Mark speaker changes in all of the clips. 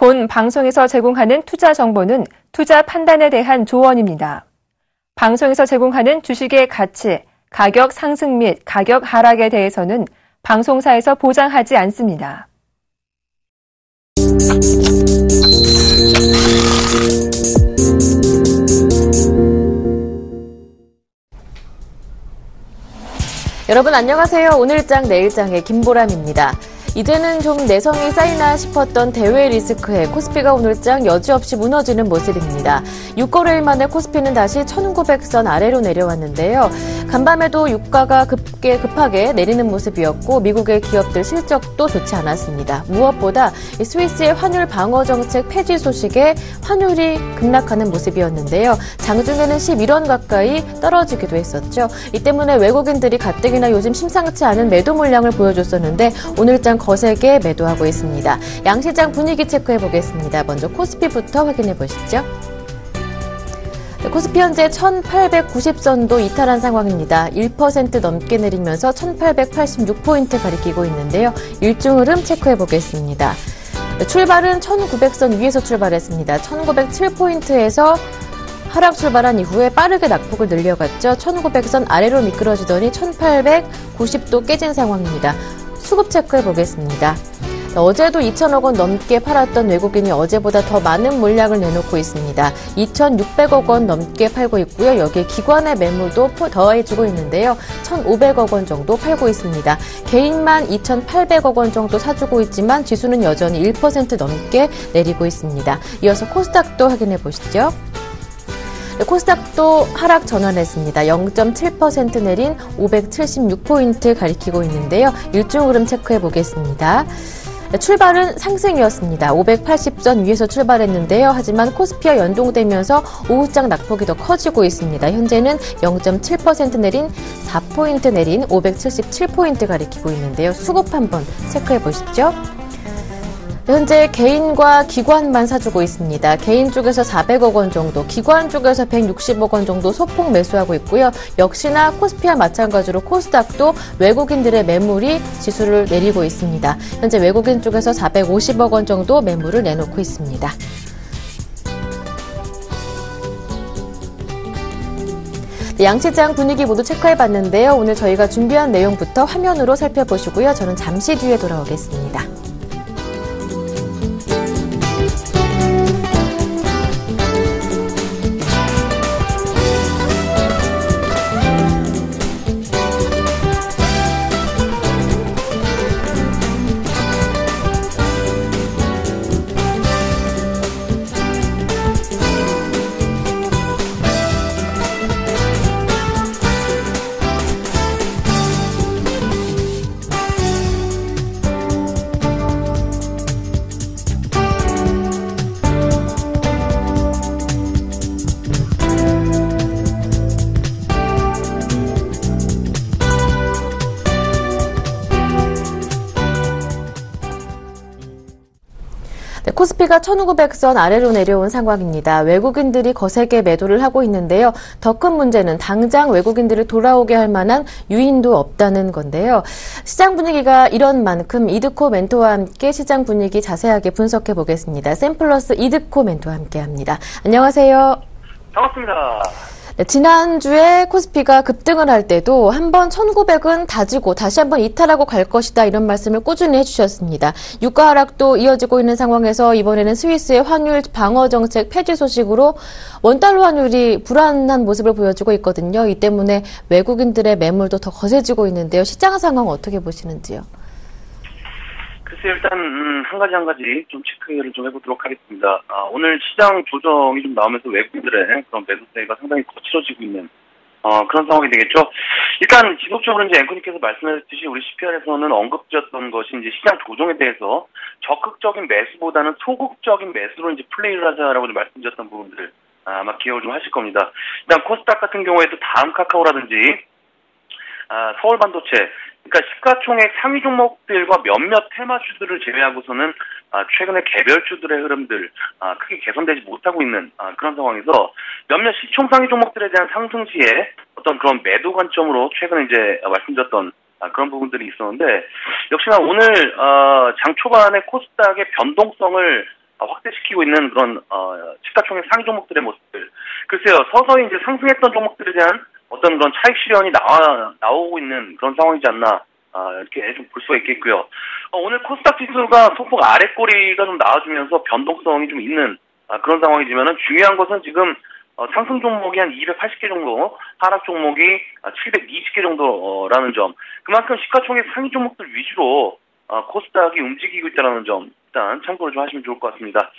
Speaker 1: 본 방송에서 제공하는 투자 정보는 투자 판단에 대한 조언입니다. 방송에서 제공하는 주식의 가치, 가격 상승 및 가격 하락에 대해서는 방송사에서 보장하지 않습니다.
Speaker 2: 여러분 안녕하세요. 오늘장 내일장의 김보람입니다. 이제는 좀 내성이 쌓이나 싶었던 대외 리스크에 코스피가 오늘장 여지없이 무너지는 모습입니다. 6거래일 만에 코스피는 다시 1900선 아래로 내려왔는데요. 간밤에도 유가가 급하게 내리는 모습이었고 미국의 기업들 실적도 좋지 않았습니다. 무엇보다 스위스의 환율 방어 정책 폐지 소식에 환율이 급락하는 모습이었는데요. 장중에는 11원 가까이 떨어지기도 했었죠. 이 때문에 외국인들이 가뜩이나 요즘 심상치 않은 매도 물량을 보여줬었는데 오늘장 거세게 매도하고 있습니다. 양시장 분위기 체크해 보겠습니다. 먼저 코스피부터 확인해 보시죠. 코스피 현재 1890선도 이탈한 상황입니다. 1% 넘게 내리면서 1886포인트 가리키고 있는데요. 일중 흐름 체크해 보겠습니다. 출발은 1900선 위에서 출발했습니다. 1907포인트에서 하락 출발한 이후에 빠르게 낙폭을 늘려갔죠. 1900선 아래로 미끄러지더니 1890도 깨진 상황입니다. 수급 체크해 보겠습니다. 어제도 2천억 원 넘게 팔았던 외국인이 어제보다 더 많은 물량을 내놓고 있습니다. 2,600억 원 넘게 팔고 있고요. 여기에 기관의 매물도 더해지고 있는데요. 1,500억 원 정도 팔고 있습니다. 개인만 2,800억 원 정도 사주고 있지만 지수는 여전히 1% 넘게 내리고 있습니다. 이어서 코스닥도 확인해 보시죠. 코스닥도 하락 전환했습니다. 0.7% 내린 576포인트 가리키고 있는데요. 일중 흐름 체크해 보겠습니다. 출발은 상승이었습니다. 580선 위에서 출발했는데요. 하지만 코스피와 연동되면서 오후장 낙폭이 더 커지고 있습니다. 현재는 0.7% 내린 4포인트 내린 577포인트 가리키고 있는데요. 수급 한번 체크해 보시죠. 현재 개인과 기관만 사주고 있습니다. 개인 쪽에서 400억 원 정도, 기관 쪽에서 160억 원 정도 소폭 매수하고 있고요. 역시나 코스피와 마찬가지로 코스닥도 외국인들의 매물이 지수를 내리고 있습니다. 현재 외국인 쪽에서 450억 원 정도 매물을 내놓고 있습니다. 양시장 분위기 모두 체크해봤는데요. 오늘 저희가 준비한 내용부터 화면으로 살펴보시고요. 저는 잠시 뒤에 돌아오겠습니다. 코스피가 1900선 아래로 내려온 상황입니다. 외국인들이 거세게 매도를 하고 있는데요. 더 큰 문제는 당장 외국인들을 돌아오게 할 만한 유인도 없다는 건데요. 시장 분위기가 이런 만큼 이드코 멘토와 함께 시장 분위기 자세하게 분석해 보겠습니다. 샘플러스 이드코 멘토와 함께합니다. 안녕하세요.
Speaker 3: 반갑습니다.
Speaker 2: 네, 지난주에 코스피가 급등을 할 때도 한번 1900은 다지고 다시 한번 이탈하고 갈 것이다 이런 말씀을 꾸준히 해주셨습니다. 유가 하락도 이어지고 있는 상황에서 이번에는 스위스의 환율 방어 정책 폐지 소식으로 원달러 환율이 불안한 모습을 보여주고 있거든요. 이 때문에 외국인들의 매물도 더 거세지고 있는데요. 시장 상황 어떻게 보시는지요?
Speaker 3: 글쎄요, 일단 한 가지 좀 체크를 좀 해보도록 하겠습니다. 오늘 시장 조정이 좀 나오면서 외국인들의 그런 매도세가 상당히 거칠어지고 있는 그런 상황이 되겠죠. 일단 지속적으로 이제 앵커님께서 말씀하셨듯이 우리 CPR에서는 언급드렸던 것이 이제 시장 조정에 대해서 적극적인 매수보다는 소극적인 매수로 이제 플레이를 하자라고 좀 말씀드렸던 부분들을 아마 기억을 좀 하실 겁니다. 일단 코스닥 같은 경우에도 다음 카카오라든지 서울 반도체, 그러니까 시가총액 상위 종목들과 몇몇 테마주들을 제외하고서는 최근에 개별주들의 흐름들 크게 개선되지 못하고 있는 그런 상황에서 몇몇 시총 상위 종목들에 대한 상승 시에 어떤 그런 매도 관점으로 최근에 이제 말씀드렸던 그런 부분들이 있었는데 역시나 오늘 장 초반에 코스닥의 변동성을 확대시키고 있는 그런 시가총액 상위 종목들의 모습들. 글쎄요, 서서히 이제 상승했던 종목들에 대한 어떤 그런 차익 실현이 나오고 있는 그런 상황이지 않나 이렇게 좀 볼 수가 있겠고요. 오늘 코스닥 지수가 소폭 아래꼬리가 좀 나와주면서 변동성이 좀 있는 그런 상황이지만은 중요한 것은 지금 상승 종목이 한 280개 정도, 하락 종목이 720개 정도라는 점. 그만큼 시가총액 상위 종목들 위주로 코스닥이 움직이고 있다는 점 일단 참고를 좀 하시면 좋을 것 같습니다.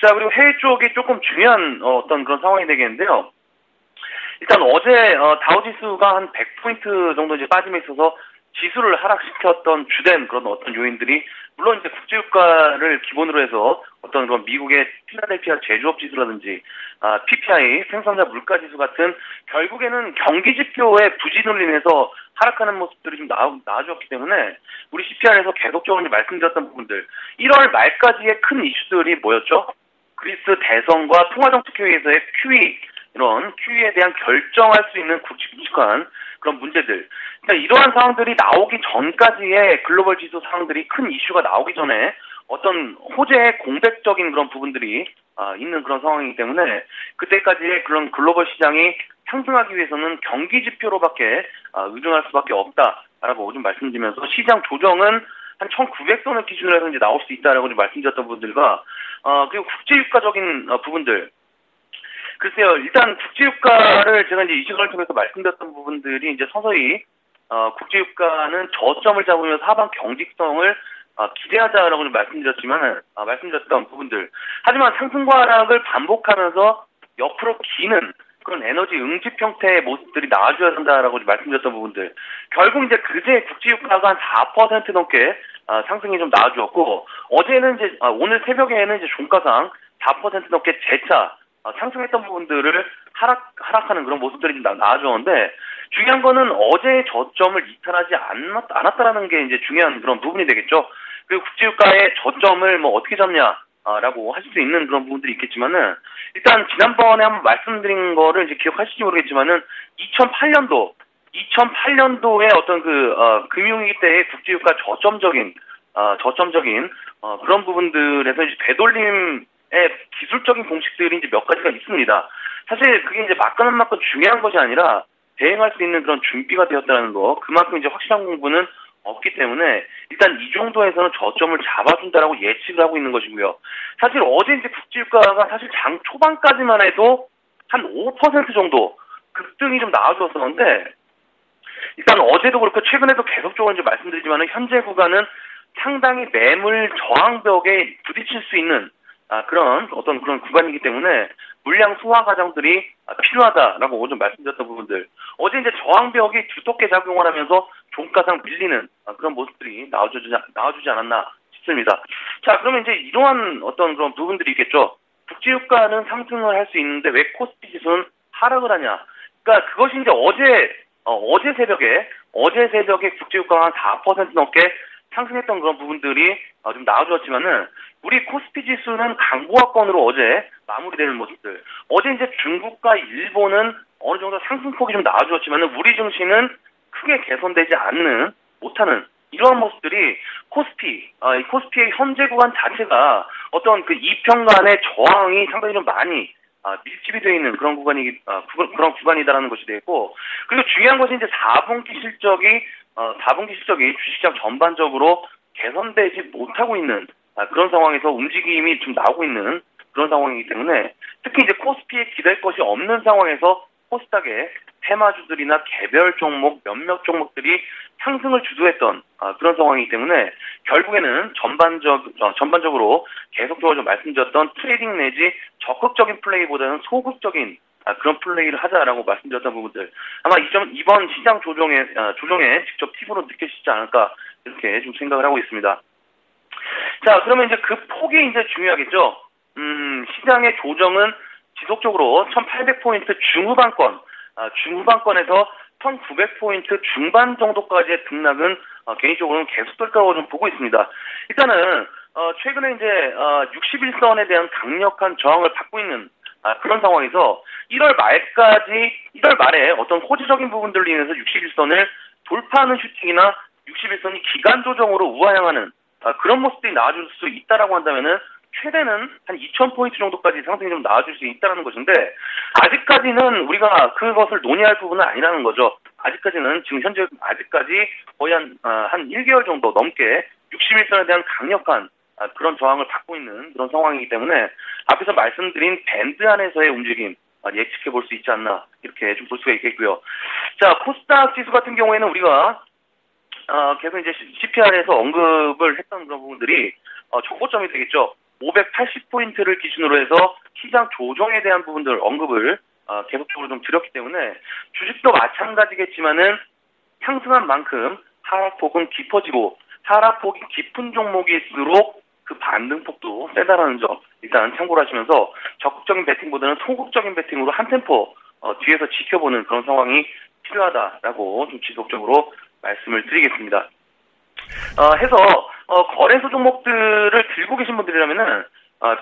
Speaker 3: 자, 그리고 해외 쪽이 조금 중요한 어떤 그런 상황이 되겠는데요. 일단 어제 다우지수가 한 100포인트 정도 이제 빠짐에 있어서 지수를 하락시켰던 주된 그런 어떤 요인들이 물론 이제 국제유가를 기본으로 해서 어떤 그런 미국의 필라델피아 제조업 지수라든지 PPI 생산자 물가 지수 같은 결국에는 경기 지표의 부진으로 인해서 하락하는 모습들이 좀 나와주었기 때문에 우리 CPR에서 계속적으로 말씀드렸던 부분들 1월 말까지의 큰 이슈들이 뭐였죠? 그리스 대선과 통화정책회의에서의 QE 이런 QE에 대한 결정할 수 있는 굵직굵직한 그런 문제들. 그러니까 이러한 상황들이 나오기 전까지의 글로벌 지수 상황들이 큰 이슈가 나오기 전에 어떤 호재의 공백적인 그런 부분들이 있는 그런 상황이기 때문에 그때까지의 그런 글로벌 시장이 상승하기 위해서는 경기 지표로밖에 의존할 수밖에 없다라고 좀 말씀드리면서 시장 조정은 한 1900선을 기준으로 해서 이제 나올 수 있다라고 좀 말씀드렸던 부분들과 그리고 국제유가적인 부분들. 글쎄요, 일단 국제유가를 제가 이제 이 시간을 통해서 말씀드렸던 부분들이 이제 서서히 국제유가는 저점을 잡으면서 하방 경직성을 기대하자라고 좀 말씀드렸던 부분들. 하지만 상승과 하락을 반복하면서 옆으로 기는 그런 에너지 응집 형태의 모습들이 나와줘야 된다라고 말씀드렸던 부분들. 결국 이제 그제 국제유가가 한 4% 넘게 상승이 좀 나와주었고, 어제는 이제, 오늘 새벽에는 이제 종가상 4% 넘게 재차 상승했던 부분들을 하락하는 그런 모습들이 좀 나와줬는데, 중요한 거는 어제의 저점을 이탈하지 않았다라는 게 이제 중요한 그런 부분이 되겠죠. 그리고 국제유가의 저점을 뭐 어떻게 잡냐라고 하실 수 있는 그런 부분들이 있겠지만은, 일단 지난번에 한번 말씀드린 거를 이제 기억하실지 모르겠지만은, 2008년도에 어떤 금융위기 때의 국제유가 저점적인 그런 부분들에서 이제 되돌림의 기술적인 공식들이 이제 몇 가지가 있습니다. 사실 그게 이제 맞건 중요한 것이 아니라 대응할 수 있는 그런 준비가 되었다는 거, 그만큼 이제 확실한 공부는 없기 때문에 일단 이 정도에서는 저점을 잡아준다라고 예측을 하고 있는 것이고요. 사실 어제 이제 국제유가가 사실 장 초반까지만 해도 한 5% 정도 급등이 좀 나와줬었는데, 일단 어제도 그렇고 최근에도 계속적으로 이제 말씀드리지만 현재 구간은 상당히 매물 저항벽에 부딪힐 수 있는 그런 어떤 그런 구간이기 때문에 물량 소화 과정들이 필요하다라고 좀 말씀드렸던 부분들. 어제 이제 저항벽이 두텁게 작용을 하면서 종가상 밀리는 그런 모습들이 나와주지 않았나 싶습니다. 자, 그러면 이제 이러한 어떤 그런 부분들이 있겠죠. 국제유가는 상승을 할 수 있는데 왜 코스피 지수는 하락을 하냐. 그러니까 그것이 이제 어제 새벽에 국제유가가 한 4% 넘게 상승했던 그런 부분들이 좀 나와주었지만은, 우리 코스피 지수는 강보합권으로 어제 마무리되는 모습들. 어제 이제 중국과 일본은 어느 정도 상승폭이 좀 나와주었지만은, 우리 증시는 크게 개선되지 못하는 이러한 모습들이 코스피의 현재 구간 자체가 어떤 그 이평간의 저항이 상당히 좀 많이 밀집이 되어 있는 그런 그런 구간이다라는 것이 되겠고, 그리고 중요한 것이 이제 4분기 실적이 주식시장 전반적으로 개선되지 못하고 있는 그런 상황에서 움직임이 좀 나오고 있는 그런 상황이기 때문에, 특히 이제 코스피에 기댈 것이 없는 상황에서 코스닥의 테마주들이나 개별 종목, 몇몇 종목들이 상승을 주도했던 그런 상황이기 때문에, 결국에는 전반적으로 계속적으로 좀 말씀드렸던 트레이딩 내지 적극적인 플레이보다는 소극적인 그런 플레이를 하자라고 말씀드렸던 부분들, 아마 이번 시장 조정에 직접 팁으로 느껴지지 않을까 이렇게 좀 생각을 하고 있습니다. 자, 그러면 이제 그 폭이 이제 중요하겠죠. 시장의 조정은 지속적으로 1800포인트 중후반권에서 1900포인트 중반 정도까지의 등락은 개인적으로는 계속될 거라고 좀 보고 있습니다. 일단은 최근에 이제 61선에 대한 강력한 저항을 받고 있는 그런 상황에서 1월 말에 어떤 호재적인 부분들로 인해서 61선을 돌파하는 슈팅이나 61선이 기간 조정으로 우하향하는 그런 모습들이 나와줄 수 있다라고 한다면은 최대는 한 2,000포인트 정도까지 상승이 좀 나와줄 수 있다는 것인데, 아직까지는 우리가 그것을 논의할 부분은 아니라는 거죠. 아직까지는, 지금 현재 아직까지 거의 한 1개월 정도 넘게 61선에 대한 강력한 그런 저항을 받고 있는 그런 상황이기 때문에 앞에서 말씀드린 밴드 안에서의 움직임 예측해 볼 수 있지 않나, 이렇게 좀 볼 수가 있겠고요. 자, 코스닥 지수 같은 경우에는 우리가 계속 이제 CPR에서 언급을 했던 그런 부분들이 정고점이 되겠죠. 580포인트를 기준으로 해서 시장 조정에 대한 부분들 언급을 계속적으로 좀 드렸기 때문에 주식도 마찬가지겠지만은 상승한 만큼 하락폭은 깊어지고 하락폭이 깊은 종목일수록 그 반등폭도 세다라는 점 일단 참고를 하시면서 적극적인 배팅보다는 소극적인 배팅으로 한 템포 뒤에서 지켜보는 그런 상황이 필요하다라고 좀 지속적으로 말씀을 드리겠습니다. 해서 거래소 종목들을 들고 계신 분들이라면은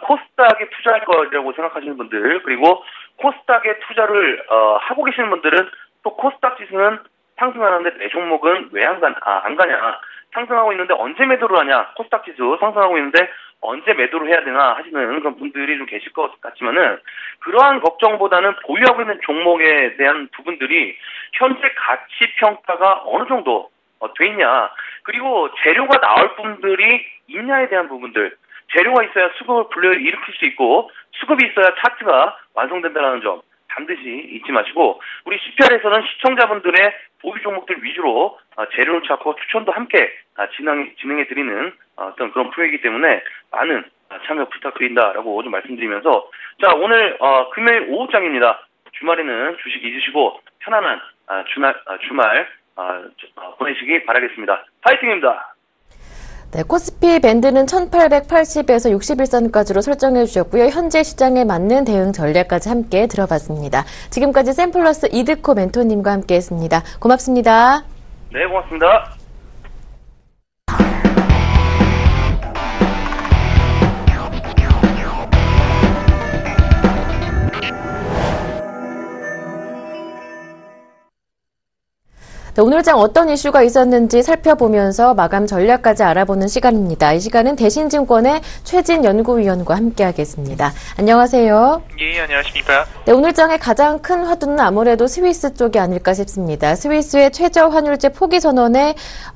Speaker 3: 코스닥에 투자할 거라고 생각하시는 분들, 그리고 코스닥에 투자를 하고 계시는 분들은 또 코스닥 지수는 상승하는데 내 종목은 왜 안 가냐, 상승하고 있는데 언제 매도를 하냐, 코스닥 지수 상승하고 있는데 언제 매도를 해야 되나 하시는 그런 분들이 좀 계실 것 같지만은, 그러한 걱정보다는 보유하고 있는 종목에 대한 부분들이 현재 가치 평가가 어느 정도 돼 있냐, 그리고 재료가 나올 분들이 있냐에 대한 부분들, 재료가 있어야 수급을 불러일으킬 수 있고 수급이 있어야 차트가 완성된다는 점 반드시 잊지 마시고, 우리 CPR에서는 시청자분들의 보유 종목들 위주로 재료를 찾고 추천도 함께 진행해드리는 어떤 그런 프로이기 때문에 많은 참여 부탁드린다라고 좀 말씀드리면서, 자, 오늘 금요일 오후장입니다. 주말에는 주식 잊으시고 편안한 주말 보내시기 바라겠습니다. 파이팅입니다.
Speaker 2: 네, 코스피 밴드는 1880에서 61선까지로 설정해 주셨고요. 현재 시장에 맞는 대응 전략까지 함께 들어봤습니다. 지금까지 샘플러스 이드코 멘토님과 함께했습니다. 고맙습니다.
Speaker 3: 네, 고맙습니다.
Speaker 2: 네, 오늘 장 어떤 이슈가 있었는지 살펴보면서 마감 전략까지 알아보는 시간입니다. 이 시간은 대신증권의 최진 연구위원과 함께하겠습니다. 안녕하세요.
Speaker 4: 예, 안녕하십니까.
Speaker 2: 네, 오늘 장의 가장 큰 화두는 아무래도 스위스 쪽이 아닐까 싶습니다. 스위스의 최저 환율제 포기 선언에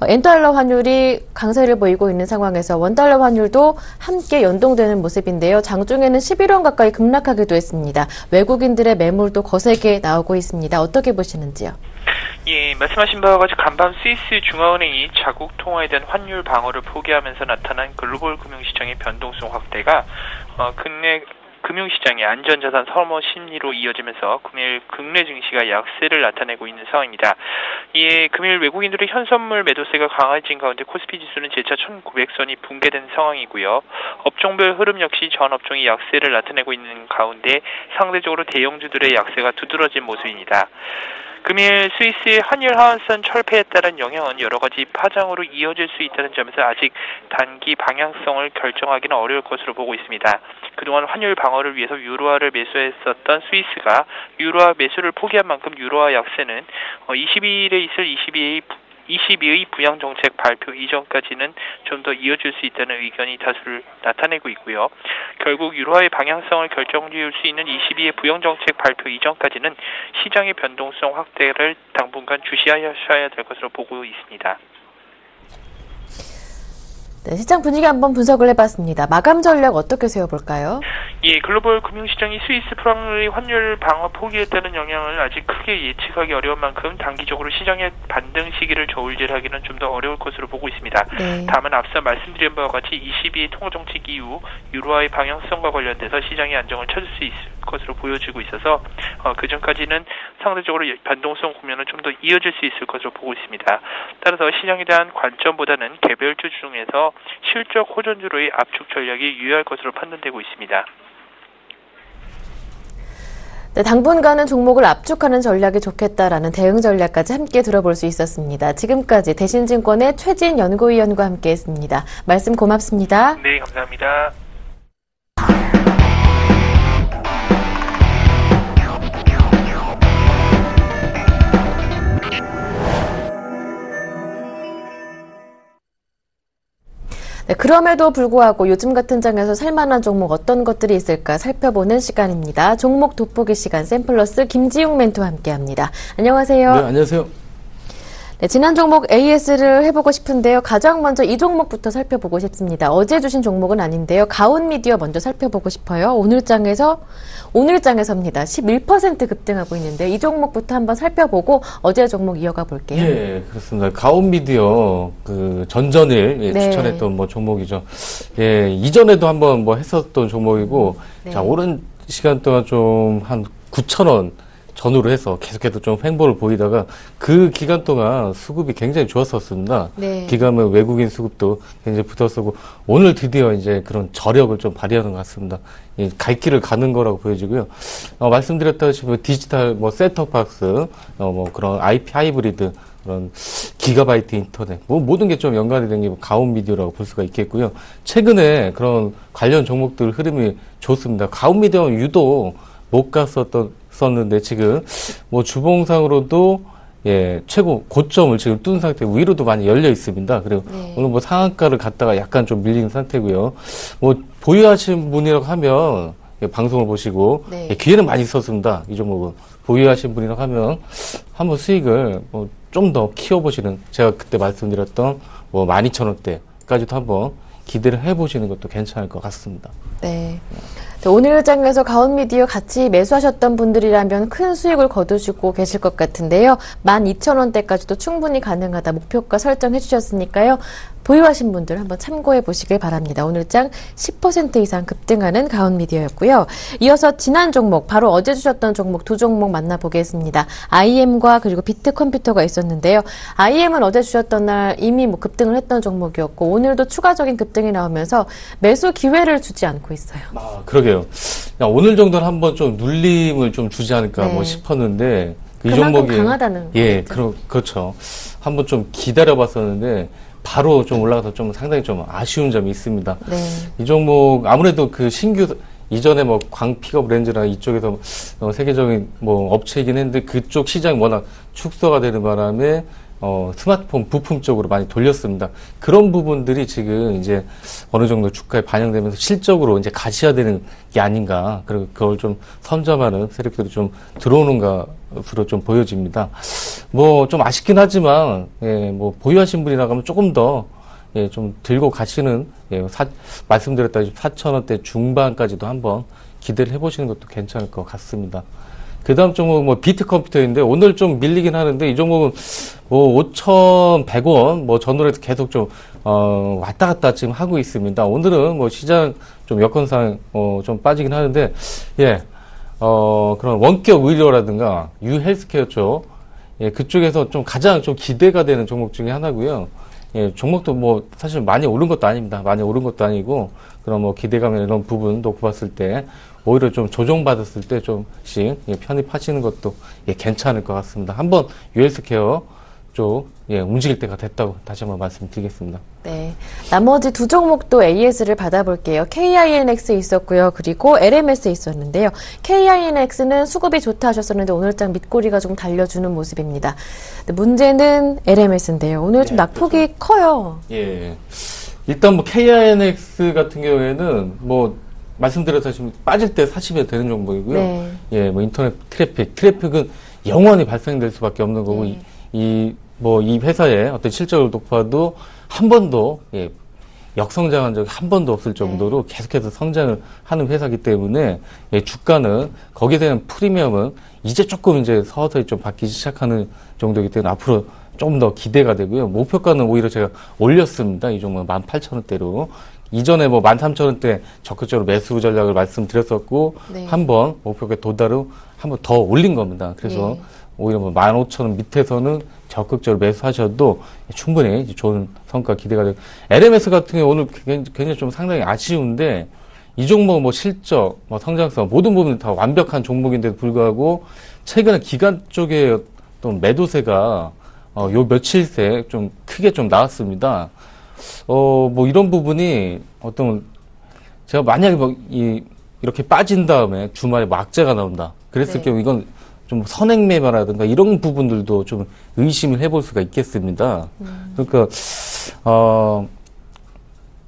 Speaker 2: 엔달러 환율이 강세를 보이고 있는 상황에서 원달러 환율도 함께 연동되는 모습인데요. 장중에는 11원 가까이 급락하기도 했습니다. 외국인들의 매물도 거세게 나오고 있습니다. 어떻게 보시는지요?
Speaker 4: 예, 말씀하신 바와 같이 간밤 스위스 중앙은행이 자국 통화에 대한 환율 방어를 포기하면서 나타난 글로벌 금융시장의 변동성 확대가 국내 금융시장의 안전자산 선호 심리로 이어지면서 금일 국내 증시가 약세를 나타내고 있는 상황입니다. 이에 금일 외국인들의 현선물 매도세가 강해진 가운데 코스피 지수는 재차 1900선이 붕괴된 상황이고요. 업종별 흐름 역시 전 업종이 약세를 나타내고 있는 가운데 상대적으로 대형주들의 약세가 두드러진 모습입니다. 금일 스위스의 환율 하한선 철폐에 따른 영향은 여러 가지 파장으로 이어질 수 있다는 점에서 아직 단기 방향성을 결정하기는 어려울 것으로 보고 있습니다. 그동안 환율 방어를 위해서 유로화를 매수했었던 스위스가 유로화 매수를 포기한 만큼 유로화 약세는 22일에 있을 22의 부양정책 발표 이전까지는 좀 더 이어질 수 있다는 의견이 다수를 나타내고 있고요. 결국 유로화의 방향성을 결정지을 수 있는 22의 부양정책 발표 이전까지는 시장의 변동성 확대를 당분간 주시하셔야 될 것으로 보고 있습니다.
Speaker 2: 네, 시장 분위기 한번 분석을 해봤습니다. 마감 전략 어떻게 세워볼까요?
Speaker 4: 예, 글로벌 금융시장이 스위스 프랑스의 환율 방어 포기했다는 영향을 아직 크게 예측하기 어려운 만큼 단기적으로 시장의 반등 시기를 저울질하기는 좀 더 어려울 것으로 보고 있습니다.
Speaker 2: 네.
Speaker 4: 다만 앞서 말씀드린 바와 같이 22의 통화정책 이후 유로화의 방향성과 관련돼서 시장의 안정을 찾을 수 있을 것으로 보여지고 있어서 그전까지는 상대적으로 변동성 국면은 좀 더 이어질 수 있을 것으로 보고 있습니다. 따라서 시장에 대한 관점보다는 개별주 중에서 실적 호전주로의 압축 전략이 유효할 것으로 판단되고 있습니다.
Speaker 2: 네, 당분간은 종목을 압축하는 전략이 좋겠다라는 대응 전략까지 함께 들어볼 수 있었습니다. 지금까지 대신증권의 최진 연구위원과 함께했습니다. 말씀 고맙습니다.
Speaker 4: 네, 감사합니다.
Speaker 2: 네, 그럼에도 불구하고 요즘 같은 장에서 살만한 종목 어떤 것들이 있을까 살펴보는 시간입니다. 종목 돋보기 시간 샘플러스 김지용 멘토와 함께합니다. 안녕하세요.
Speaker 5: 네, 안녕하세요.
Speaker 2: 네, 지난 종목 AS를 해보고 싶은데요. 가장 먼저 이 종목부터 살펴보고 싶습니다. 어제 주신 종목은 아닌데요. 가온미디어 먼저 살펴보고 싶어요. 오늘 장에서입니다. 11% 급등하고 있는데요. 이 종목부터 한번 살펴보고 어제 종목 이어가 볼게요.
Speaker 5: 예, 그렇습니다. 가온미디어 전전일
Speaker 2: 네.
Speaker 5: 추천했던 종목이죠. 예, 이전에도 한번 했었던 종목이고,
Speaker 2: 네.
Speaker 5: 자, 오랜 시간 동안 좀 한 9,000원 전후로 해서 계속해서 좀 횡보를 보이다가 그 기간 동안 수급이 굉장히 좋았었습니다.
Speaker 2: 네.
Speaker 5: 기간은 외국인 수급도 굉장히 붙었었고, 오늘 드디어 이제 그런 저력을 좀 발휘하는 것 같습니다. 갈 길을 가는 거라고 보여지고요. 말씀드렸다시피 디지털 셋톱박스, 그런 IP 하이브리드, 그런 기가바이트 인터넷, 모든 게 좀 연관이 된 게 가온미디어라고 볼 수가 있겠고요. 최근에 그런 관련 종목들 흐름이 좋습니다. 가온미디어는 유독 못 갔었는데 지금 주봉상으로도 최고 고점을 지금 뚫은 상태고 위로도 많이 열려 있습니다. 그리고
Speaker 2: 네.
Speaker 5: 오늘 상한가를 갔다가 약간 좀 밀린 상태고요. 보유하신 분이라고 하면 방송을 보시고
Speaker 2: 네.
Speaker 5: 기회는 많이 있었습니다. 이 종목은 보유하신 분이라고 하면 한번 수익을 좀 더 키워보시는, 제가 그때 말씀드렸던 12,000원대까지도 한번 기대를 해보시는 것도 괜찮을 것 같습니다.
Speaker 2: 네. 오늘 장에서 가온미디어 같이 매수하셨던 분들이라면 큰 수익을 거두시고 계실 것 같은데요. 12,000원대까지도 충분히 가능하다 목표가 설정해 주셨으니까요. 보유하신 분들 한번 참고해 보시길 바랍니다. 오늘 장 10% 이상 급등하는 가온미디어였고요. 이어서 지난 종목, 바로 어제 주셨던 종목 두 종목 만나보겠습니다. IM과 그리고 비트컴퓨터가 있었는데요. IM은 어제 주셨던 날 이미 급등을 했던 종목이었고 오늘도 추가적인 급등이 나오면서 매수 기회를 주지 않고 있어요.
Speaker 5: 그러게요. 오늘 정도는 한번 좀 눌림을 좀 주지 않을까
Speaker 2: 네.
Speaker 5: 싶었는데 이
Speaker 2: 그만큼
Speaker 5: 종목이
Speaker 2: 강하다는 거죠.
Speaker 5: 그렇죠. 한번 좀 기다려봤었는데 바로 좀 올라가서 좀 상당히 좀 아쉬운 점이 있습니다.
Speaker 2: 네.
Speaker 5: 이 종목 아무래도 신규 이전에 광 픽업 렌즈나 이쪽에서 세계적인 업체이긴 했는데 그쪽 시장이 워낙 축소가 되는 바람에 스마트폰 부품 쪽으로 많이 돌렸습니다. 그런 부분들이 지금 이제 어느 정도 주가에 반영되면서 실적으로 이제 가시화되는 게 아닌가. 그리고 그걸 좀 선점하는 세력들이 좀 들어오는 것으로 좀 보여집니다. 좀 아쉽긴 하지만, 보유하신 분이라고 하면 조금 더, 좀 들고 가시는, 말씀드렸다시피 4,000원대 중반까지도 한번 기대를 해보시는 것도 괜찮을 것 같습니다. 그 다음 종목은 비트컴퓨터인데 오늘 좀 밀리긴 하는데 이 종목은 5,100원 전후로 해서 계속 좀 왔다 갔다 지금 하고 있습니다. 오늘은 시장 좀 여건상 좀 빠지긴 하는데 그런 원격 의료라든가 유헬스케어 쪽 그쪽에서 좀 가장 좀 기대가 되는 종목 중에 하나고요. 종목도 사실 많이 오른 것도 아닙니다. 많이 오른 것도 아니고 그런 기대감 이런 부분 놓고 봤을 때 오히려 좀 조정받았을 때 좀씩 편입하시는 것도 괜찮을 것 같습니다. 한번 유헬스케어 쪽 움직일 때가 됐다고 다시 한번 말씀드리겠습니다.
Speaker 2: 네, 나머지 두 종목도 AS를 받아볼게요. KINX 있었고요. 그리고 LMS 있었는데요. KINX는 수급이 좋다 하셨었는데 오늘장 밑꼬리가 좀 달려주는 모습입니다. 문제는 LMS인데요. 오늘 좀 낙폭이 커요.
Speaker 5: 일단 KINX 같은 경우에는 말씀드렸다시피 빠질 때 사시면 되는 종목이고요.
Speaker 2: 네.
Speaker 5: 인터넷 트래픽은 영원히 발생될 수밖에 없는 거고 이 회사의 어떤 실적을 높아도 한 번도 역성장한 적이 한 번도 없을 정도로 계속해서 성장을 하는 회사이기 때문에 주가는 거기에 대한 프리미엄은 이제 조금 이제 서서히 좀 받기 시작하는 정도이기 때문에 앞으로 조금 더 기대가 되고요. 목표가는 오히려 제가 올렸습니다. 이 종목 18,000원대로. 이전에 13,000원대 적극적으로 매수 전략을 말씀드렸었고 한번 목표가 도달을 한번 더 올린 겁니다. 그래서 오히려 15,000원 밑에서는 적극적으로 매수하셔도 충분히 좋은 성과 기대가 되고 LMS 같은 경우 오늘 굉장히 좀 상당히 아쉬운데 이 종목 실적, 성장성 모든 부분이 다 완벽한 종목인데도 불구하고 최근에 기관 쪽에 또 매도세가 요 며칠 새 좀 크게 좀 나왔습니다. 이런 부분이 제가 만약에 이렇게 빠진 다음에 주말에 악재가 나온다. 그랬을 경우 이건 좀 선행매매라든가 이런 부분들도 좀 의심을 해볼 수가 있겠습니다. 그러니까,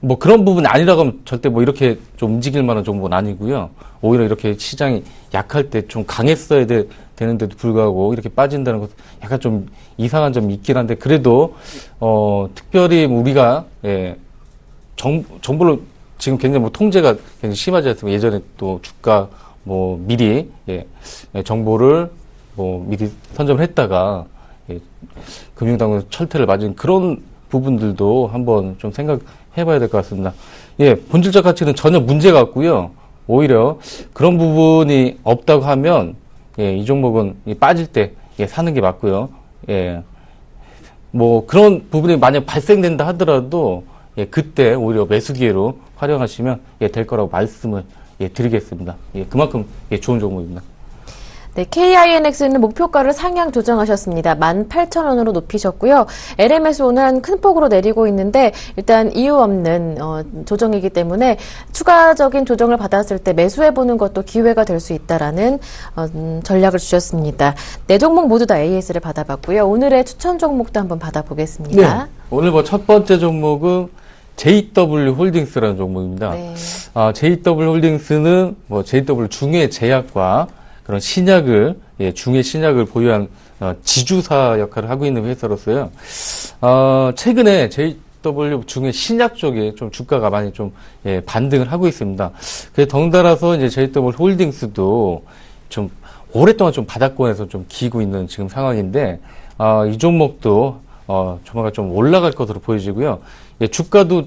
Speaker 5: 뭐 그런 부분이 아니라고 하면 절대 뭐 이렇게 좀 움직일 만한 종목은 아니고요. 오히려 이렇게 시장이 약할 때 좀 강했어야 되는데도 불구하고 이렇게 빠진다는 것은 약간 좀 이상한 점이 있긴 한데, 그래도 특별히 우리가 정보를 지금 굉장히 뭐 통제가 굉장히 심하지 않습니까? 예전에 또 주가 뭐 미리 정보를 뭐 미리 선점을 했다가 금융당국 철퇴를 맞은 그런 부분들도 한번 좀 생각해봐야 될 것 같습니다. 본질적 가치는 전혀 문제가 없고요. 오히려 그런 부분이 없다고 하면 이 종목은 빠질 때 사는 게 맞고요. 뭐 그런 부분이 만약 발생된다 하더라도 그때 오히려 매수 기회로 활용하시면 될 거라고 말씀을 드리겠습니다. 그만큼 좋은 종목입니다.
Speaker 2: 네, KINX는 목표가를 상향 조정하셨습니다. 18,000원으로 높이셨고요. LMS 오늘 큰 폭으로 내리고 있는데 일단 이유 없는 조정이기 때문에 추가적인 조정을 받았을 때 매수해보는 것도 기회가 될 수 있다라는 전략을 주셨습니다. 네 종목 모두 다 AS를 받아봤고요. 오늘의 추천 종목도 한번 받아보겠습니다.
Speaker 5: 네, 오늘 뭐 첫 번째 종목은 JW홀딩스라는 종목입니다. 네. JW홀딩스는 뭐 JW 중해제약과 그런 신약을, 중해 신약을 보유한 지주사 역할을 하고 있는 회사로서요. 최근에 JW 중해 신약 쪽에 좀 주가가 많이 좀 반등을 하고 있습니다. 그래서 덩달아서 이제 JW 홀딩스도 좀 오랫동안 좀 바닥권에서 좀 기고 있는 지금 상황인데, 이 종목도 조만간 좀 올라갈 것으로 보여지고요. 주가도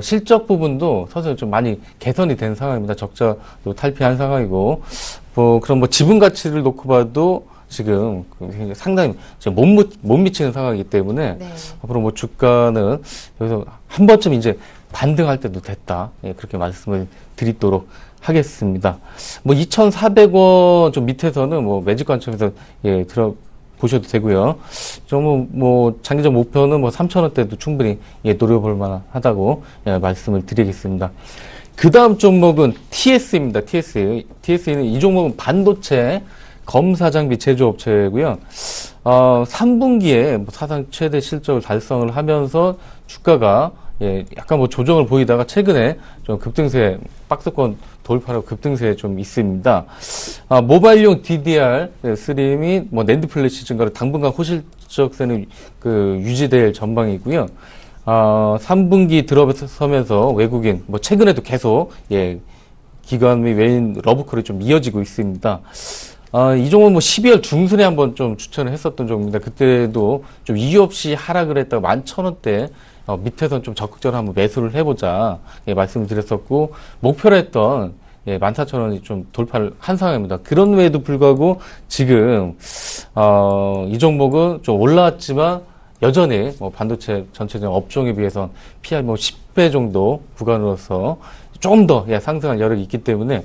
Speaker 5: 실적 부분도 서서히 좀 많이 개선이 된 상황입니다. 적자도 탈피한 상황이고, 그럼 뭐 지분 가치를 놓고 봐도 지금 상당히 못 미치는 상황이기 때문에, 네. 앞으로 뭐 주가는 여기서 한 번쯤 이제 반등할 때도 됐다. 그렇게 말씀을 드리도록 하겠습니다. 뭐 2,400원 좀 밑에서는 뭐 매직 관점에서 보셔도 되고요. 좀 뭐 장기적 목표는 뭐 3,000원대도 충분히 노려볼 만하다고 말씀을 드리겠습니다. 그 다음 종목은 TS입니다. TS는 이 종목은 반도체 검사 장비 제조업체고요. 3분기에 뭐 사상 최대 실적을 달성을 하면서 주가가 약간 뭐 조정을 보이다가 최근에 좀 급등세, 박스권 돌파로 급등세에 좀 있습니다. 모바일용 DDR3 및 뭐 낸드 플래시 증가로 당분간 호실적세는 유지될 전망이고요. 3분기 들어서면서 외국인, 뭐 최근에도 계속 기관 및 외인 러브콜이 좀 이어지고 있습니다. 이 종목은 뭐 12월 중순에 한번 좀 추천을 했었던 종목입니다. 그때도 좀 이유 없이 하락을 했다가 11,000원대 밑에선 좀 적극적으로 한번 매수를 해보자 말씀을 드렸었고, 목표로 했던 14,000원이 좀 돌파를 한 상황입니다. 그런 외에도 불구하고 지금 이 종목은 좀 올라왔지만 여전히 뭐 반도체 전체적인 업종에 비해서 PI 뭐 10배 정도 구간으로서 좀 더 상승할 여력이 있기 때문에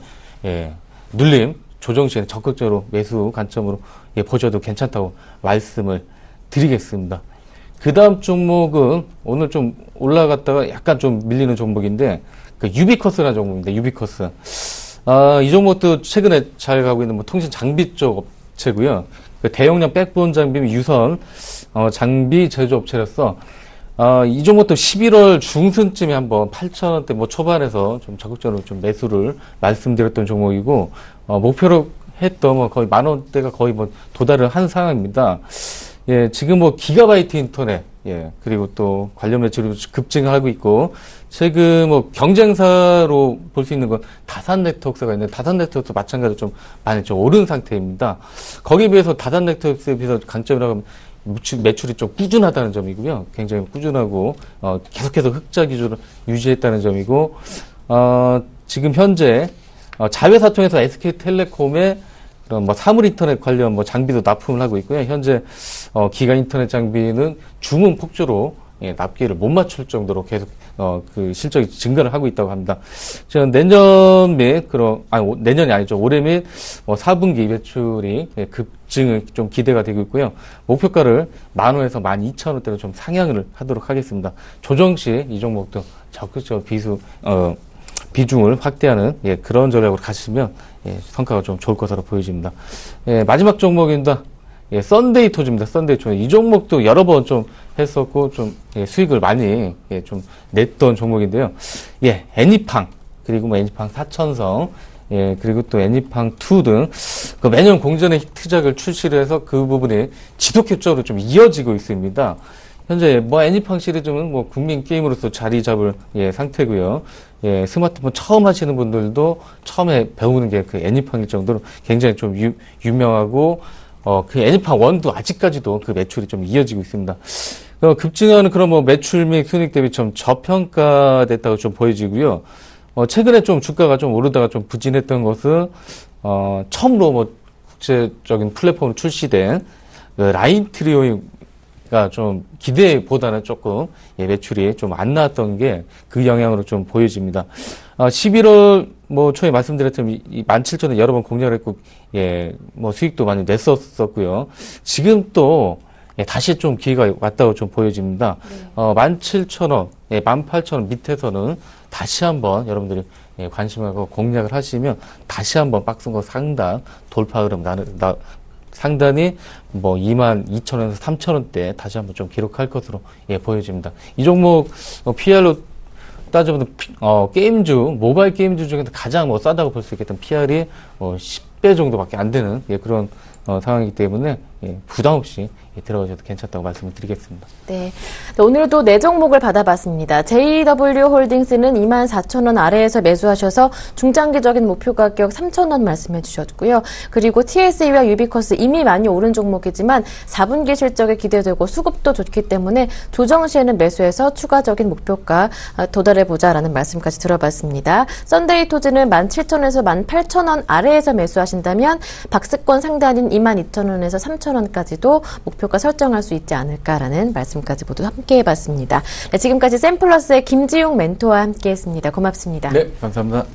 Speaker 5: 눌림 조정 시에 적극적으로 매수 관점으로 보셔도 괜찮다고 말씀을 드리겠습니다. 그 다음 종목은 오늘 좀 올라갔다가 약간 좀 밀리는 종목인데, 유비커스라는 종목입니다. 유비커스. 이 종목도 최근에 잘 가고 있는 뭐 통신 장비 쪽 업체고요. 대용량 백본 장비 및 유선 장비 제조업체로서 이 종목도 11월 중순쯤에 한번 8,000원대 뭐 초반에서 좀 적극적으로 좀 매수를 말씀드렸던 종목이고, 목표로 했던 뭐 거의 10,000원대가 거의 뭐 도달을 한 상황입니다. 지금 뭐 기가바이트 인터넷, 그리고 또 관련 매출이 급증하고 있고, 최근 뭐 경쟁사로 볼 수 있는 건 다산 네트워크가 있는데, 다산 네트워크도 마찬가지로 좀 많이 좀 오른 상태입니다. 거기에 비해서 다산 네트워크에 비해서 강점이라고 하면 매출이 좀 꾸준하다는 점이고요. 굉장히 꾸준하고, 계속해서 흑자 기준을 유지했다는 점이고, 지금 현재, 자회사통해서 SK텔레콤의 그런 뭐 사물 인터넷 관련 뭐 장비도 납품을 하고 있고요. 현재 기가 인터넷 장비는 주문 폭주로 납기를 못 맞출 정도로 계속 그 실적이 증가를 하고 있다고 합니다. 지금 내년 및 내년이 아니죠. 올해 및 4분기 매출이 급증을 좀 기대가 되고 있고요. 목표가를 10,000원에서 12,000원대로 좀 상향을 하도록 하겠습니다. 조정 시 이 종목도 적극적으로 비중을 확대하는 그런 전략으로 가시면 성과가 좀 좋을 것으로 보여집니다. 마지막 종목입니다. 예, 썬데이 토즈입니다. 썬데이 토즈. 이 종목도 여러 번 좀 했었고, 좀, 예, 수익을 많이, 예, 좀 냈던 종목인데요. 예, 애니팡, 그리고 뭐 애니팡 4천성, 예, 그리고 또 애니팡2 등, 그 매년 공전의 히트작을 출시를 해서 그 부분이 지속적으로 좀 이어지고 있습니다. 현재 뭐 애니팡 시리즈는 뭐 국민 게임으로서 자리 잡을, 예, 상태고요. 예, 스마트폰 처음 하시는 분들도 처음에 배우는 게 그 애니팡일 정도로 굉장히 좀 유명하고, 그 애니팡 1도 아직까지도 그 매출이 좀 이어지고 있습니다. 급증하는 그런 뭐 매출 및 순익 대비 좀 저평가됐다고 좀 보여지고요. 최근에 좀 주가가 좀 오르다가 좀 부진했던 것은, 처음으로 뭐 국제적인 플랫폼으로 출시된 그 라인 트리오가 좀 기대보다는 조금, 예, 매출이 좀 안 나왔던 게 그 영향으로 좀 보여집니다. 11월 뭐 초에 말씀드렸지만 이 17,000원 여러 번 공략을 했고, 예, 뭐 수익도 많이 냈었고요. 지금 또, 예, 다시 좀 기회가 왔다고 좀 보여집니다. 17,000원, 예, 18,000원 밑에서는 다시 한번 여러분들이, 예, 관심하고 공략을 하시면 다시 한번 박스권 상단 돌파 흐름 상단이 뭐 22,000원에서 3,000원대 다시 한번 좀 기록할 것으로, 예, 보여집니다. 이 종목 PR로 따져보면 게임주, 모바일 게임주 중에서 가장 뭐 싸다고 볼 수 있겠던 PR이 10배 정도밖에 안 되는, 예, 그런 상황이기 때문에, 예, 부담 없이, 예, 들어가셔도 괜찮다고 말씀을 드리겠습니다.
Speaker 2: 네. 오늘도 4종목을 받아봤습니다. JW홀딩스는 24,000원 아래에서 매수하셔서 중장기적인 목표 가격 3,000원 말씀해 주셨고요. 그리고 TSE와 유비커스 이미 많이 오른 종목이지만 4분기 실적에 기대되고 수급도 좋기 때문에 조정 시에는 매수해서 추가적인 목표가 도달해보자라는 말씀까지 들어봤습니다. 썬데이 토즈는 17,000원에서 18,000원 아래에서 매수하신다면 박스권 상단인 22,000원에서 3,000원까지도 목표가 설정할 수 있지 않을까라는 말씀까지 모두 함께 해봤습니다. 네, 지금까지 샘플러스의 김지용 멘토와 함께했습니다. 고맙습니다.
Speaker 5: 네, 감사합니다.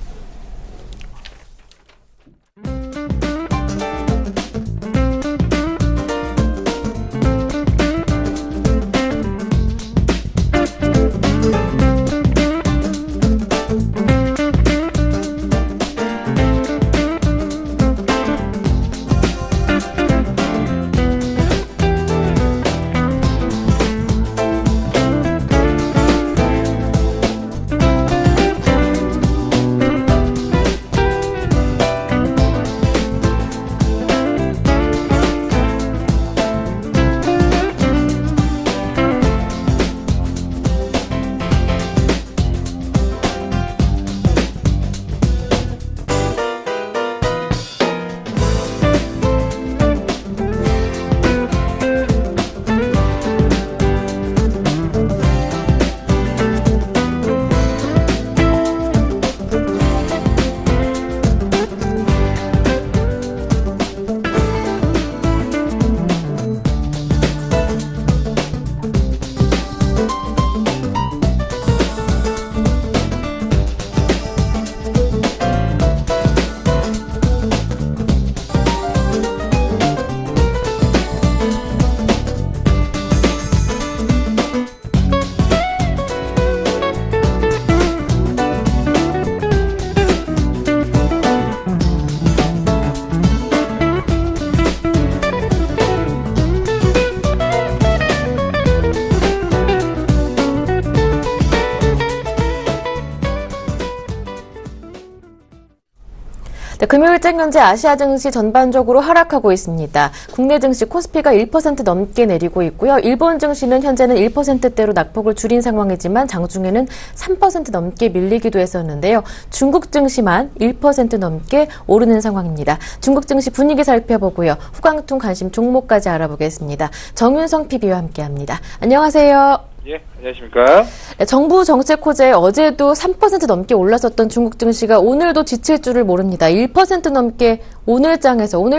Speaker 2: 네, 금요일장 현재 아시아 증시 전반적으로 하락하고 있습니다. 국내 증시 코스피가 1% 넘게 내리고 있고요. 일본 증시는 현재는 1%대로 낙폭을 줄인 상황이지만 장중에는 3% 넘게 밀리기도 했었는데요. 중국 증시만 1% 넘게 오르는 상황입니다. 중국 증시 분위기 살펴보고요. 후광통 관심 종목까지 알아보겠습니다. 정윤성 PB와 함께합니다. 안녕하세요.
Speaker 4: 예, 안녕하십니까.
Speaker 2: 정부 정책 호재에 어제도 3% 넘게 올랐었던 중국 증시가 오늘도 지칠 줄을 모릅니다. 1% 넘게 오늘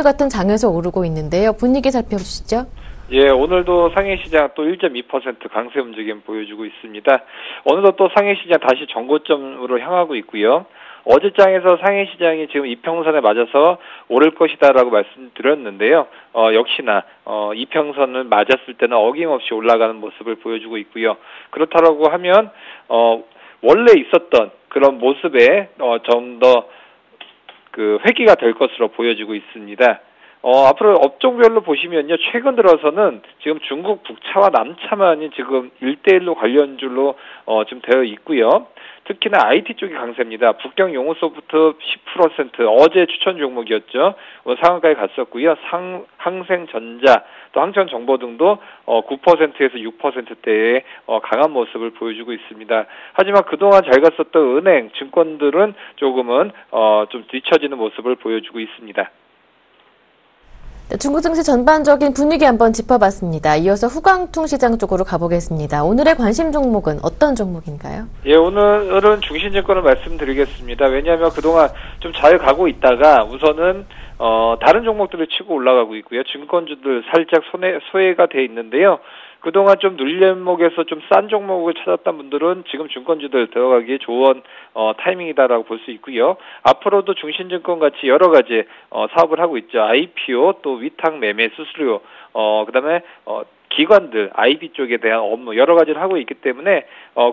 Speaker 2: 같은 장에서 오르고 있는데요. 분위기 살펴주시죠.
Speaker 4: 예, 오늘도 상해시장 또 1.2% 강세 움직임 보여주고 있습니다. 오늘도 또 상해시장 다시 정고점으로 향하고 있고요. 어제 장에서 상해시장이 지금 이평선에 맞아서 오를 것이다라고 말씀드렸는데요. 역시나 이평선을 맞았을 때는 어김없이 올라가는 모습을 보여주고 있고요. 그렇다라고 하면 원래 있었던 그런 모습에 좀 더 그 회귀가 될 것으로 보여지고 있습니다.
Speaker 6: 앞으로 업종별로 보시면요. 최근 들어서는 지금 중국 북차와 남차만이 지금 1대1로 관련주로 좀 되어 있고요. 특히나 IT 쪽이 강세입니다. 북경 용호소프트 10% 어제 추천 종목이었죠. 상한가에 갔었고요. 항생전자, 또 항천정보 등도 9%에서 6%대의 강한 모습을 보여주고 있습니다. 하지만 그동안 잘 갔었던 은행, 증권들은 조금은 좀 뒤처지는 모습을 보여주고 있습니다.
Speaker 2: 중국 증시 전반적인 분위기 한번 짚어봤습니다. 이어서 후광통 시장 쪽으로 가보겠습니다. 오늘의 관심 종목은 어떤 종목인가요?
Speaker 6: 예, 오늘은 중신증권을 말씀드리겠습니다. 왜냐하면 그동안 좀 잘 가고 있다가 우선은 다른 종목들을 치고 올라가고 있고요. 증권주들 살짝 소외가 돼 있는데요. 그동안 좀 눌림목에서 좀 싼 종목을 찾았던 분들은 지금 증권주들 들어가기에 좋은 타이밍이다라고 볼 수 있고요. 앞으로도 중신증권 같이 여러 가지 사업을 하고 있죠. IPO, 또 위탁 매매 수수료, 그다음에 기관들, IB 쪽에 대한 업무 여러 가지를 하고 있기 때문에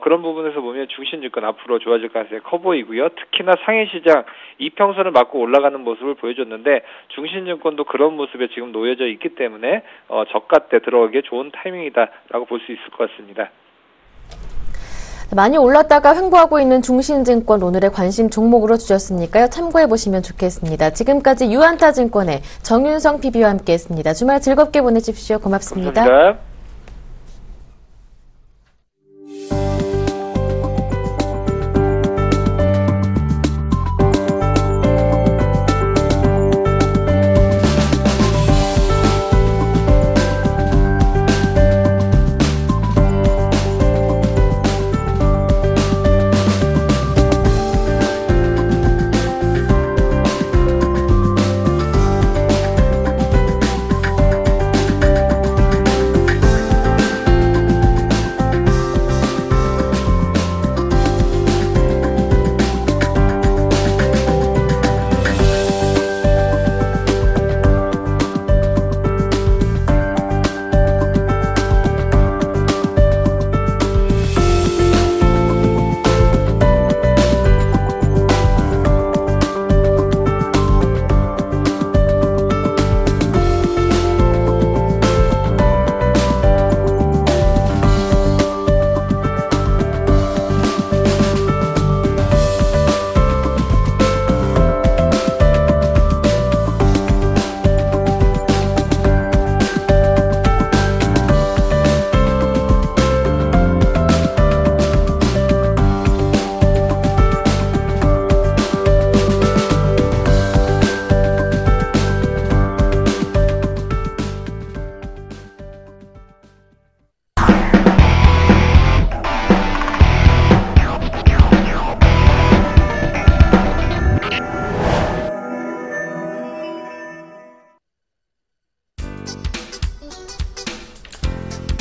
Speaker 6: 그런 부분에서 보면 중신증권 앞으로 좋아질 가능성이 커 보이고요. 특히나 상해시장 이평선을 맞고 올라가는 모습을 보여줬는데 중신증권도 그런 모습에 지금 놓여져 있기 때문에 저가 때 들어가기에 좋은 타이밍이다라고 볼 수 있을 것 같습니다.
Speaker 2: 많이 올랐다가 횡보하고 있는 중신증권 오늘의 관심 종목으로 주셨으니까요. 참고해보시면 좋겠습니다. 지금까지 유안타증권의 정윤성 PB와 함께했습니다. 주말 즐겁게 보내십시오. 고맙습니다.
Speaker 6: 감사합니다.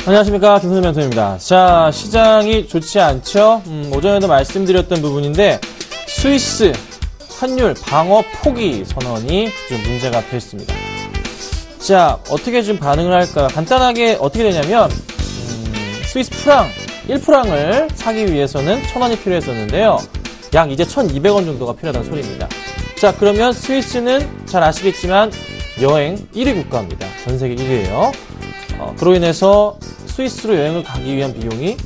Speaker 7: 안녕하십니까, 김선우 변호사입니다. 자, 시장이 좋지 않죠? 오전에도 말씀드렸던 부분인데 스위스 환율 방어 포기 선언이 좀 문제가 됐습니다. 자, 어떻게 좀 반응을 할까요? 간단하게 어떻게 되냐면 스위스 프랑 1프랑을 사기 위해서는 1,000원이 필요했었는데요. 약 이제 1,200원 정도가 필요하다는 소리입니다. 자, 그러면 스위스는 잘 아시겠지만 여행 1위 국가입니다. 전 세계 1위예요. 그로 인해서 스위스로 여행을 가기 위한 비용이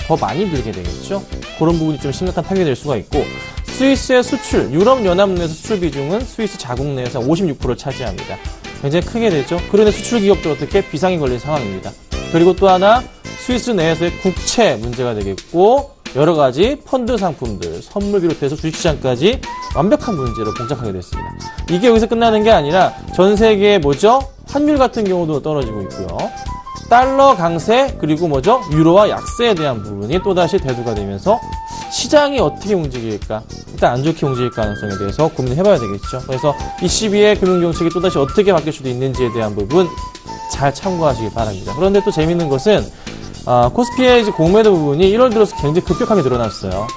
Speaker 7: 더 많이 들게 되겠죠. 그런 부분이 좀 심각한 타격이 될 수가 있고, 스위스의 수출, 유럽연합 내에서 수출 비중은 스위스 자국 내에서 56%를 차지합니다. 굉장히 크게 되죠. 그로 인해 수출 기업도 어떻게 비상이 걸린 상황입니다. 그리고 또 하나 스위스 내에서의 국채 문제가 되겠고, 여러 가지 펀드 상품들, 선물 비롯해서 주식시장까지 완벽한 문제로 봉착하게 됐습니다. 이게 여기서 끝나는 게 아니라 전 세계의 환율 같은 경우도 떨어지고 있고요. 달러 강세, 그리고 유로와 약세에 대한 부분이 또다시 대두가 되면서 시장이 어떻게 움직일까? 일단 안 좋게 움직일 가능성에 대해서 고민을 해봐야 되겠죠. 그래서 22의 금융정책이 또다시 어떻게 바뀔 수도 있는지에 대한 부분 잘 참고하시기 바랍니다. 그런데 또 재밌는 것은 코스피의 이제 공매도 부분이 1월 들어서 굉장히 급격하게 늘어났어요.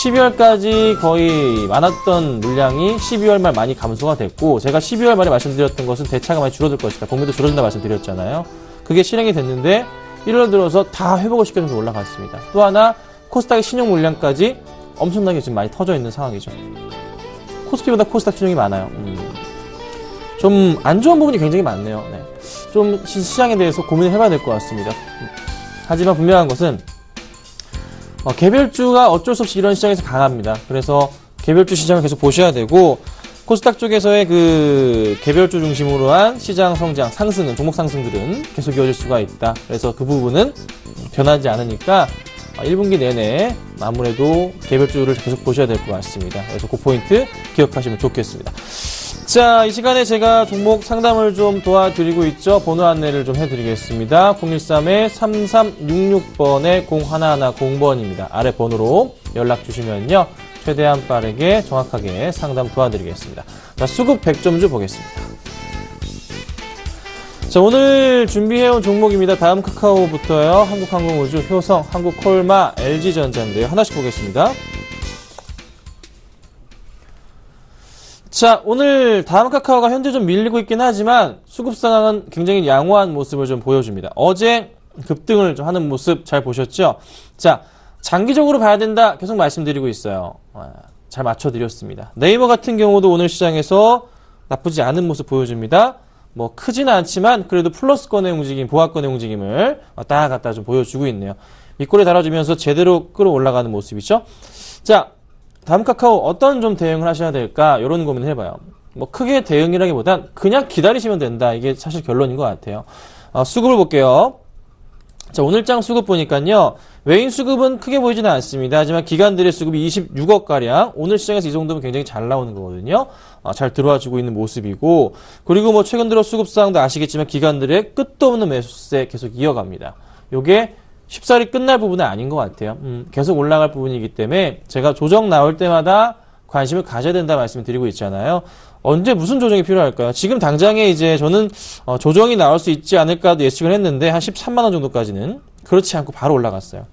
Speaker 7: 12월까지 거의 많았던 물량이 12월 말 많이 감소가 됐고, 제가 12월 말에 말씀드렸던 것은 대차가 많이 줄어들 것이다, 공매도 줄어든다 말씀드렸잖아요. 그게 실행이 됐는데 1월 들어서 다 회복을 시켜서 올라갔습니다. 또 하나 코스닥의 신용 물량까지 엄청나게 지금 많이 터져 있는 상황이죠. 코스피보다 코스닥 신용이 많아요. 좀 안 좋은 부분이 굉장히 많네요. 네. 좀 시장에 대해서 고민을 해봐야 될 것 같습니다. 하지만 분명한 것은 개별주가 어쩔 수 없이 이런 시장에서 강합니다. 그래서 개별주 시장을 계속 보셔야 되고 코스닥 쪽에서의 그 개별주 중심으로 한 시장 성장, 상승은, 종목 상승들은 계속 이어질 수가 있다. 그래서 그 부분은 변하지 않으니까 1분기 내내 아무래도 개별주를 계속 보셔야 될 것 같습니다. 그래서 그 포인트 기억하시면 좋겠습니다. 자, 이 시간에 제가 종목 상담을 좀 도와드리고 있죠. 번호 안내를 좀 해드리겠습니다. 013-3366번에 0110번입니다. 아래 번호로 연락 주시면요. 최대한 빠르게 정확하게 상담 도와드리겠습니다. 자, 수급 100점주 보겠습니다. 자, 오늘 준비해온 종목입니다. 다음 카카오부터요. 한국항공우주, 효성, 한국콜마, LG전자인데요. 하나씩 보겠습니다. 자, 오늘 다음 카카오가 현재 좀 밀리고 있긴 하지만 수급 상황은 굉장히 양호한 모습을 좀 보여줍니다. 어제 급등을 좀 하는 모습 잘 보셨죠? 자, 장기적으로 봐야 된다 계속 말씀드리고 있어요. 잘 맞춰드렸습니다. 네이버 같은 경우도 오늘 시장에서 나쁘지 않은 모습 보여줍니다. 뭐 크지는 않지만 그래도 플러스권의 움직임, 보합권의 움직임을 왔다 갔다 좀 보여주고 있네요. 밑꼬리 달아주면서 제대로 끌어올라가는 모습이죠. 자, 다음 카카오 어떤 좀 대응을 하셔야 될까? 이런 고민을 해봐요. 뭐 크게 대응이라기보단 그냥 기다리시면 된다. 이게 사실 결론인 것 같아요. 수급을 볼게요. 자, 오늘장 수급 보니까요. 외인 수급은 크게 보이지는 않습니다. 하지만 기관들의 수급이 26억가량, 오늘 시장에서 이 정도면 굉장히 잘 나오는 거거든요. 잘 들어와주고 있는 모습이고, 그리고 뭐 최근 들어 수급 상황도 아시겠지만 기관들의 끝도 없는 매수세 계속 이어갑니다. 요게 쉽사리 끝날 부분은 아닌 것 같아요. 계속 올라갈 부분이기 때문에 제가 조정 나올 때마다 관심을 가져야 된다 말씀을 드리고 있잖아요. 언제 무슨 조정이 필요할까요? 지금 당장에 이제 저는 조정이 나올 수 있지 않을까도 예측을 했는데 한 13만원 정도까지는 그렇지 않고 바로 올라갔어요.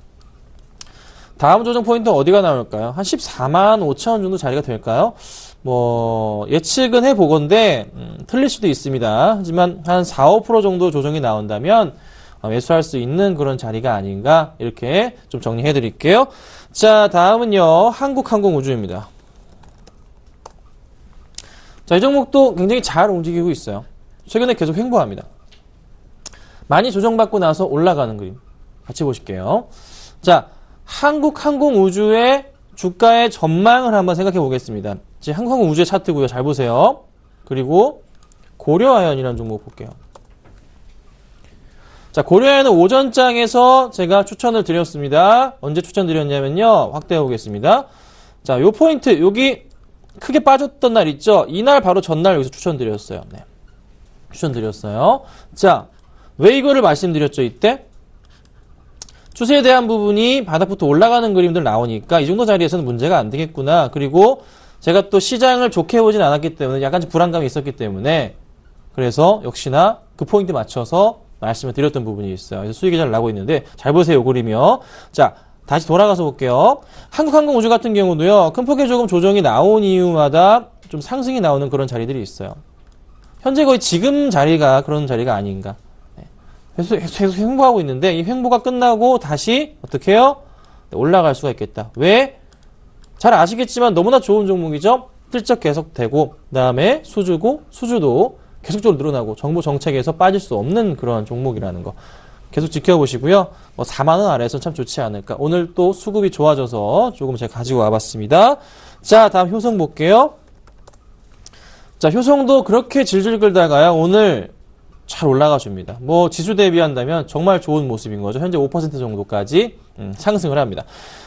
Speaker 7: 다음 조정 포인트 어디가 나올까요? 한 14만 5천원 정도 자리가 될까요? 뭐 예측은 해보건데 틀릴 수도 있습니다. 하지만 한 4, 5% 정도 조정이 나온다면 매수할 수 있는 그런 자리가 아닌가 이렇게 좀 정리해 드릴게요. 자, 다음은요. 한국항공우주입니다. 자, 이 종목도 굉장히 잘 움직이고 있어요. 최근에 계속 횡보합니다. 많이 조정받고 나서 올라가는 그림 같이 보실게요. 자, 한국항공우주의 주가의 전망을 한번 생각해 보겠습니다. 지금 한국항공우주의 차트고요. 잘 보세요. 그리고 고려아연이라는 종목 볼게요. 자, 고려아연은 오전장에서 제가 추천을 드렸습니다. 언제 추천드렸냐면요. 확대해 보겠습니다. 자, 요 포인트, 여기 크게 빠졌던 날 있죠? 이날 바로 전날 여기서 추천드렸어요. 네. 추천드렸어요. 자, 왜 이거를 말씀드렸죠, 이때? 추세에 대한 부분이 바닥부터 올라가는 그림들 나오니까 이 정도 자리에서는 문제가 안 되겠구나. 그리고 제가 또 시장을 좋게 보진 않았기 때문에 약간 불안감이 있었기 때문에 그래서 역시나 그 포인트 맞춰서 말씀을 드렸던 부분이 있어요. 그래서 수익이 잘 나고 있는데 잘 보세요, 이 그림이요. 자, 다시 돌아가서 볼게요. 한국항공우주 같은 경우도요. 큰 폭의 조금 조정이 나온 이유마다 좀 상승이 나오는 그런 자리들이 있어요. 현재 거의 지금 자리가 그런 자리가 아닌가. 계속 횡보하고 있는데 이 횡보가 끝나고 다시 어떻게 해요? 올라갈 수가 있겠다. 왜? 잘 아시겠지만 너무나 좋은 종목이죠. 실적 계속되고 그다음에 수주도 계속적으로 늘어나고 정부 정책에서 빠질 수 없는 그런 종목이라는 거 계속 지켜보시고요. 4만원 아래에서 참 좋지 않을까. 오늘 또 수급이 좋아져서 조금 제가 가지고 와봤습니다. 자, 다음 효성 볼게요. 자, 효성도 그렇게 질질 끌다가요. 오늘 잘 올라가 줍니다. 뭐 지수 대비한다면 정말 좋은 모습인 거죠. 현재 5% 정도까지 상승을 합니다.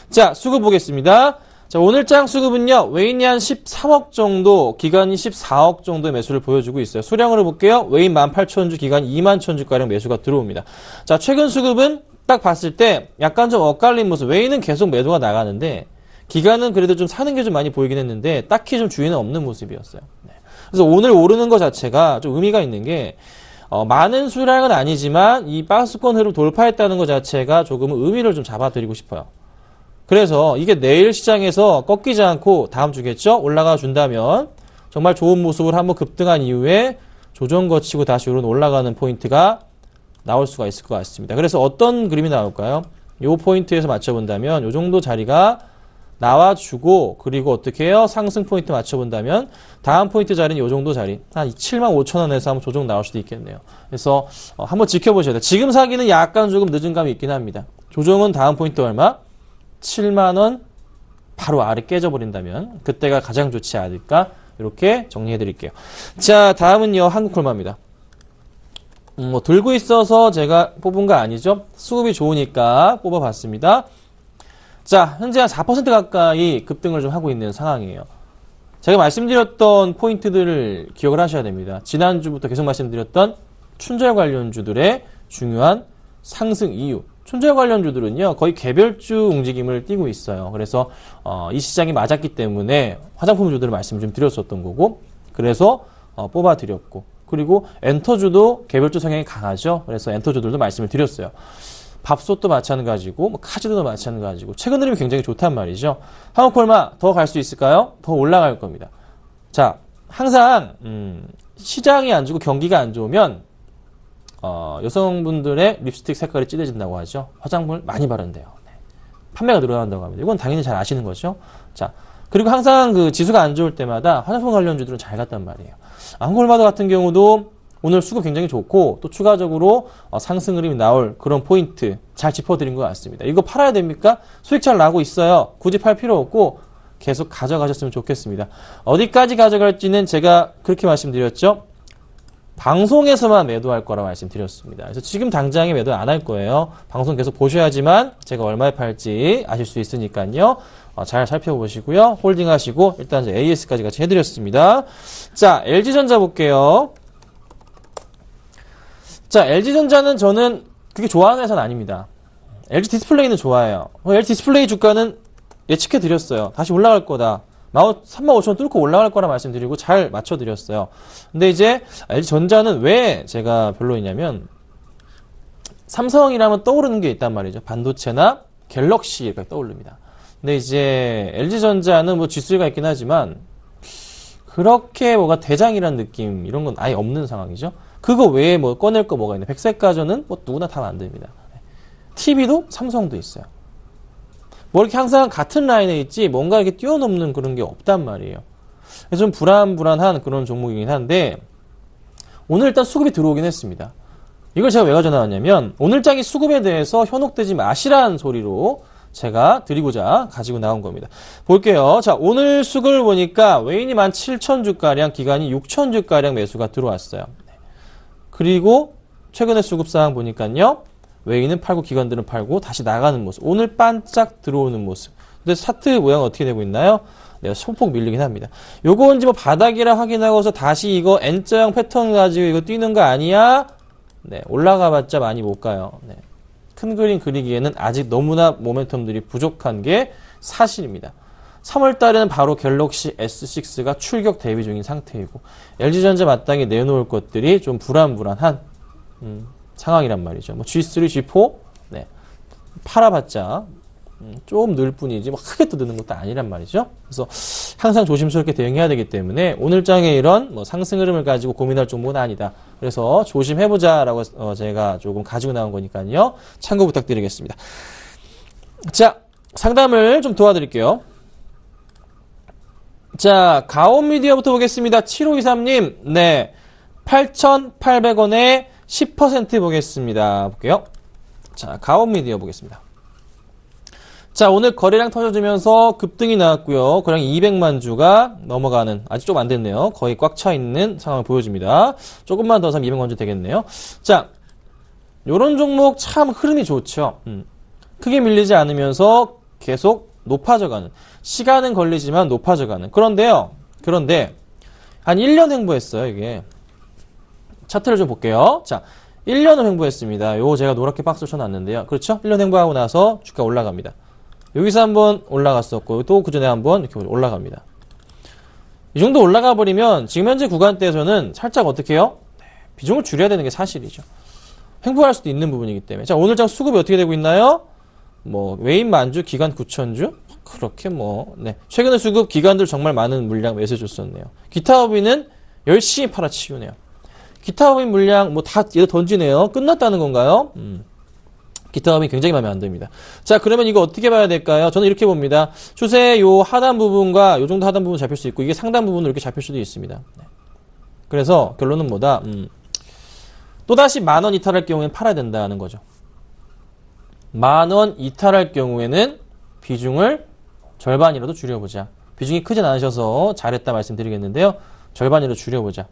Speaker 7: 자, 수급 보겠습니다. 자, 오늘장 수급은요. 외인이 한 13억 정도, 기관이 14억 정도의 매수를 보여주고 있어요. 수량으로 볼게요. 외인 18,000주, 기관 21,000주가량 매수가 들어옵니다. 자, 최근 수급은 딱 봤을 때 약간 좀 엇갈린 모습. 외인은 계속 매도가 나가는데 기관은 그래도 좀 사는 게 좀 많이 보이긴 했는데 딱히 좀 주의는 없는 모습이었어요. 네. 그래서 오늘 오르는 것 자체가 좀 의미가 있는 게 많은 수량은 아니지만 이 박스권 흐름 돌파했다는 것 자체가 조금 의미를 좀 잡아드리고 싶어요. 그래서 이게 내일 시장에서 꺾이지 않고 다음 주겠죠? 올라가 준다면 정말 좋은 모습을 한번 급등한 이후에 조정 거치고 다시 오른 올라가는 포인트가 나올 수가 있을 것 같습니다. 그래서 어떤 그림이 나올까요? 이 포인트에서 맞춰본다면 이 정도 자리가 나와주고 그리고 어떻게 해요? 상승 포인트 맞춰본다면 다음 포인트 자리는 이 정도 자리 한 75,000원에서 한번 조정 나올 수도 있겠네요. 그래서 한번 지켜보셔야 돼요. 지금 사기는 약간 조금 늦은 감이 있긴 합니다. 조정은 다음 포인트 얼마? 7만원 바로 아래 깨져버린다면 그때가 가장 좋지 않을까 이렇게 정리해드릴게요. 자, 다음은요. 한국콜마입니다. 뭐 들고 있어서 제가 뽑은 거 아니죠? 수급이 좋으니까 뽑아봤습니다. 자, 현재 한 4% 가까이 급등을 좀 하고 있는 상황이에요. 제가 말씀드렸던 포인트들을 기억을 하셔야 됩니다. 지난주부터 계속 말씀드렸던 춘절 관련주들의 중요한 상승 이유. 춘절 관련주들은요, 거의 개별주 움직임을 띠고 있어요. 그래서, 이 시장이 맞았기 때문에 화장품주들을 말씀 좀 드렸었던 거고, 그래서, 뽑아드렸고, 그리고 엔터주도 개별주 성향이 강하죠. 그래서 엔터주들도 말씀을 드렸어요. 밥솥도 마찬가지고, 뭐 카지노도 마찬가지고, 최근 흐름이 굉장히 좋단 말이죠. 한국콜마 더 갈 수 있을까요? 더 올라갈 겁니다. 자, 항상, 시장이 안 좋고 경기가 안 좋으면, 여성분들의 립스틱 색깔이 진해진다고 하죠. 화장품을 많이 바른대요. 네. 판매가 늘어난다고 합니다. 이건 당연히 잘 아시는 거죠. 자, 그리고 항상 그 지수가 안 좋을 때마다 화장품 관련주들은 잘 갔단 말이에요. 한국콜마도 같은 경우도 오늘 수급 굉장히 좋고 또 추가적으로 상승 흐름이 나올 그런 포인트 잘 짚어드린 것 같습니다. 이거 팔아야 됩니까? 수익 잘 나고 있어요. 굳이 팔 필요 없고 계속 가져가셨으면 좋겠습니다. 어디까지 가져갈지는 제가 그렇게 말씀드렸죠. 방송에서만 매도할 거라고 말씀드렸습니다. 그래서 지금 당장에 매도 안 할 거예요. 방송 계속 보셔야지만 제가 얼마에 팔지 아실 수 있으니까요. 잘 살펴보시고요. 홀딩 하시고 일단 이제 AS까지 같이 해드렸습니다. 자, LG전자 볼게요. 자, LG전자는 저는 그렇게 좋아하는 회사는 아닙니다. LG 디스플레이는 좋아해요. LG 디스플레이 주가는 예측해드렸어요. 다시 올라갈 거다. 35,000원 뚫고 올라갈 거라 말씀드리고 잘 맞춰드렸어요. 근데 이제 LG전자는 왜 제가 별로이냐면 삼성이라면 떠오르는 게 있단 말이죠. 반도체나 갤럭시가 떠오릅니다. 근데 이제 LG전자는 뭐 G3가 있긴 하지만 그렇게 뭐가 대장이란 느낌 이런 건 아예 없는 상황이죠. 그거 외에 뭐 꺼낼 거 뭐가 있나. 백색가전은 뭐 누구나 다 만듭니다. TV도 삼성도 있어요. 뭐 이렇게 항상 같은 라인에 있지 뭔가 이렇게 뛰어넘는 그런 게 없단 말이에요. 그래서 좀 불안한 그런 종목이긴 한데 오늘 일단 수급이 들어오긴 했습니다. 이걸 제가 왜 가져나왔냐면 오늘장이 수급에 대해서 현혹되지 마시라는 소리로 제가 드리고자 가지고 나온 겁니다. 볼게요. 자, 오늘 수급을 보니까 외인이 17,000주가량, 기관이 6,000주가량 매수가 들어왔어요. 그리고 최근의 수급 상황 보니까요. 외인은 팔고 기관들은 팔고 다시 나가는 모습. 오늘 반짝 들어오는 모습. 근데 차트 모양 어떻게 되고 있나요? 내가 소폭 밀리긴 합니다. 요거 언제 뭐 바닥이라 확인하고서 다시 이거 N자형 패턴 가지고 이거 뛰는 거 아니야? 네, 올라가 봤자 많이 못 가요. 네. 큰 그림 그리기에는 아직 너무나 모멘텀들이 부족한 게 사실입니다. 3월 달에는 바로 갤럭시 S6가 출격 대비 중인 상태이고 LG전자 마땅히 내놓을 것들이 좀 불안한 상황이란 말이죠. 뭐 G3, G4 네. 팔아봤자 좀 늘 뿐이지 뭐 크게 또 느는 것도 아니란 말이죠. 그래서 항상 조심스럽게 대응해야 되기 때문에 오늘장에 이런 뭐 상승 흐름을 가지고 고민할 종목은 아니다. 그래서 조심해보자라고 제가 조금 가지고 나온 거니까요. 참고 부탁드리겠습니다. 자, 상담을 좀 도와드릴게요. 자, 가온미디어부터 보겠습니다. 7523님, 네, 8,800원에 10% 보겠습니다. 볼게요. 자, 가온미디어 보겠습니다. 자, 오늘 거래량 터져주면서 급등이 나왔고요. 거래량 200만 주가 넘어가는, 아직 좀 안 됐네요. 거의 꽉 차 있는 상황을 보여줍니다. 조금만 더 사면 200만 주 되겠네요. 자, 요런 종목 참 흐름이 좋죠. 크게 밀리지 않으면서 계속 높아져가는, 시간은 걸리지만 높아져가는. 그런데 한 1년 횡보했어요, 이게. 차트를 좀 볼게요. 자, 1년을 횡보했습니다. 요거 제가 노랗게 박스를 쳐놨는데요. 그렇죠? 1년 횡보하고 나서 주가 올라갑니다. 여기서 한번 올라갔었고 또 그 전에 한번 이렇게 올라갑니다. 이 정도 올라가 버리면 지금 현재 구간대에서는 살짝 어떻게 해요? 비중을 줄여야 되는 게 사실이죠. 횡보할 수도 있는 부분이기 때문에. 자, 오늘장 수급이 어떻게 되고 있나요? 뭐 외인 만주, 기관 9,000주? 그렇게 뭐 네. 최근에 수급 기관들 정말 많은 물량 매수해 줬었네요. 기타 법인은 열심히 팔아치우네요. 기타 법인 물량 뭐 다 얘도 던지네요. 끝났다는 건가요? 기타음이 굉장히 마음에 안 듭니다. 자, 그러면 이거 어떻게 봐야 될까요? 저는 이렇게 봅니다. 추세 요 하단 부분과 요 정도 하단 부분 잡힐 수 있고, 이게 상단 부분으로 이렇게 잡힐 수도 있습니다. 그래서 결론은 뭐다? 또다시 10,000원 이탈할 경우에는 팔아야 된다는 거죠. 10,000원 이탈할 경우에는 비중을 절반이라도 줄여보자. 비중이 크진 않으셔서 잘했다 말씀드리겠는데요. 절반이라도 줄여보자.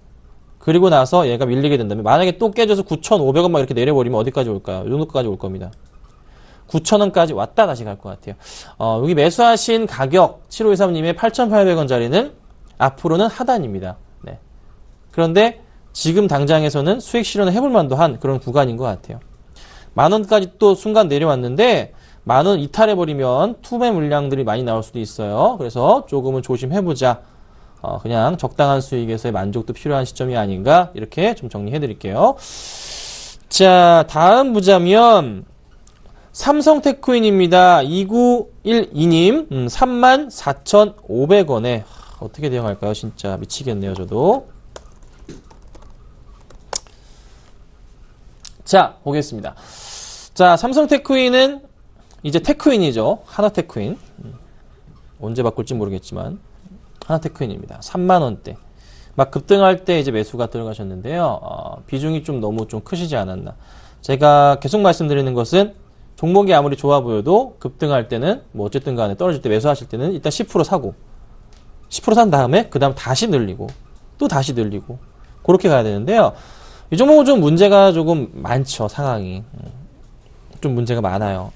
Speaker 7: 그리고 나서 얘가 밀리게 된다면, 만약에 또 깨져서 9,500원 막 이렇게 내려버리면 어디까지 올까요? 이 정도까지 올 겁니다. 9,000원까지 왔다 다시 갈 것 같아요. 여기 매수하신 가격 7523님의 8,800원짜리는 앞으로는 하단입니다. 네. 그런데 지금 당장에서는 수익 실현을 해볼 만도 한 그런 구간인 것 같아요. 10,000원까지 또 순간 내려왔는데 10,000원 이탈해버리면 투매 물량들이 많이 나올 수도 있어요. 그래서 조금은 조심해보자. 그냥 적당한 수익에서의 만족도 필요한 시점이 아닌가, 이렇게 좀 정리해드릴게요. 자, 다음 보자면 삼성테크윈입니다. 2912님 34,500원에 어떻게 대응할까요? 진짜 미치겠네요, 저도. 자, 보겠습니다. 자, 삼성테크윈은 이제 테크윈이죠. 하나테크윈. 언제 바꿀지 모르겠지만 하나테크윈입니다. 30,000원대. 막 급등할 때 이제 매수가 들어가셨는데요. 비중이 좀 너무 좀 크시지 않았나. 제가 계속 말씀드리는 것은 종목이 아무리 좋아 보여도 급등할 때는 뭐 어쨌든 간에 떨어질 때 매수하실 때는 일단 10% 사고 10% 산 다음에 그 다음 다시 늘리고 또 다시 늘리고 그렇게 가야 되는데요. 이 종목은 좀 문제가 조금 많죠. 상황이. 좀 문제가 많아요.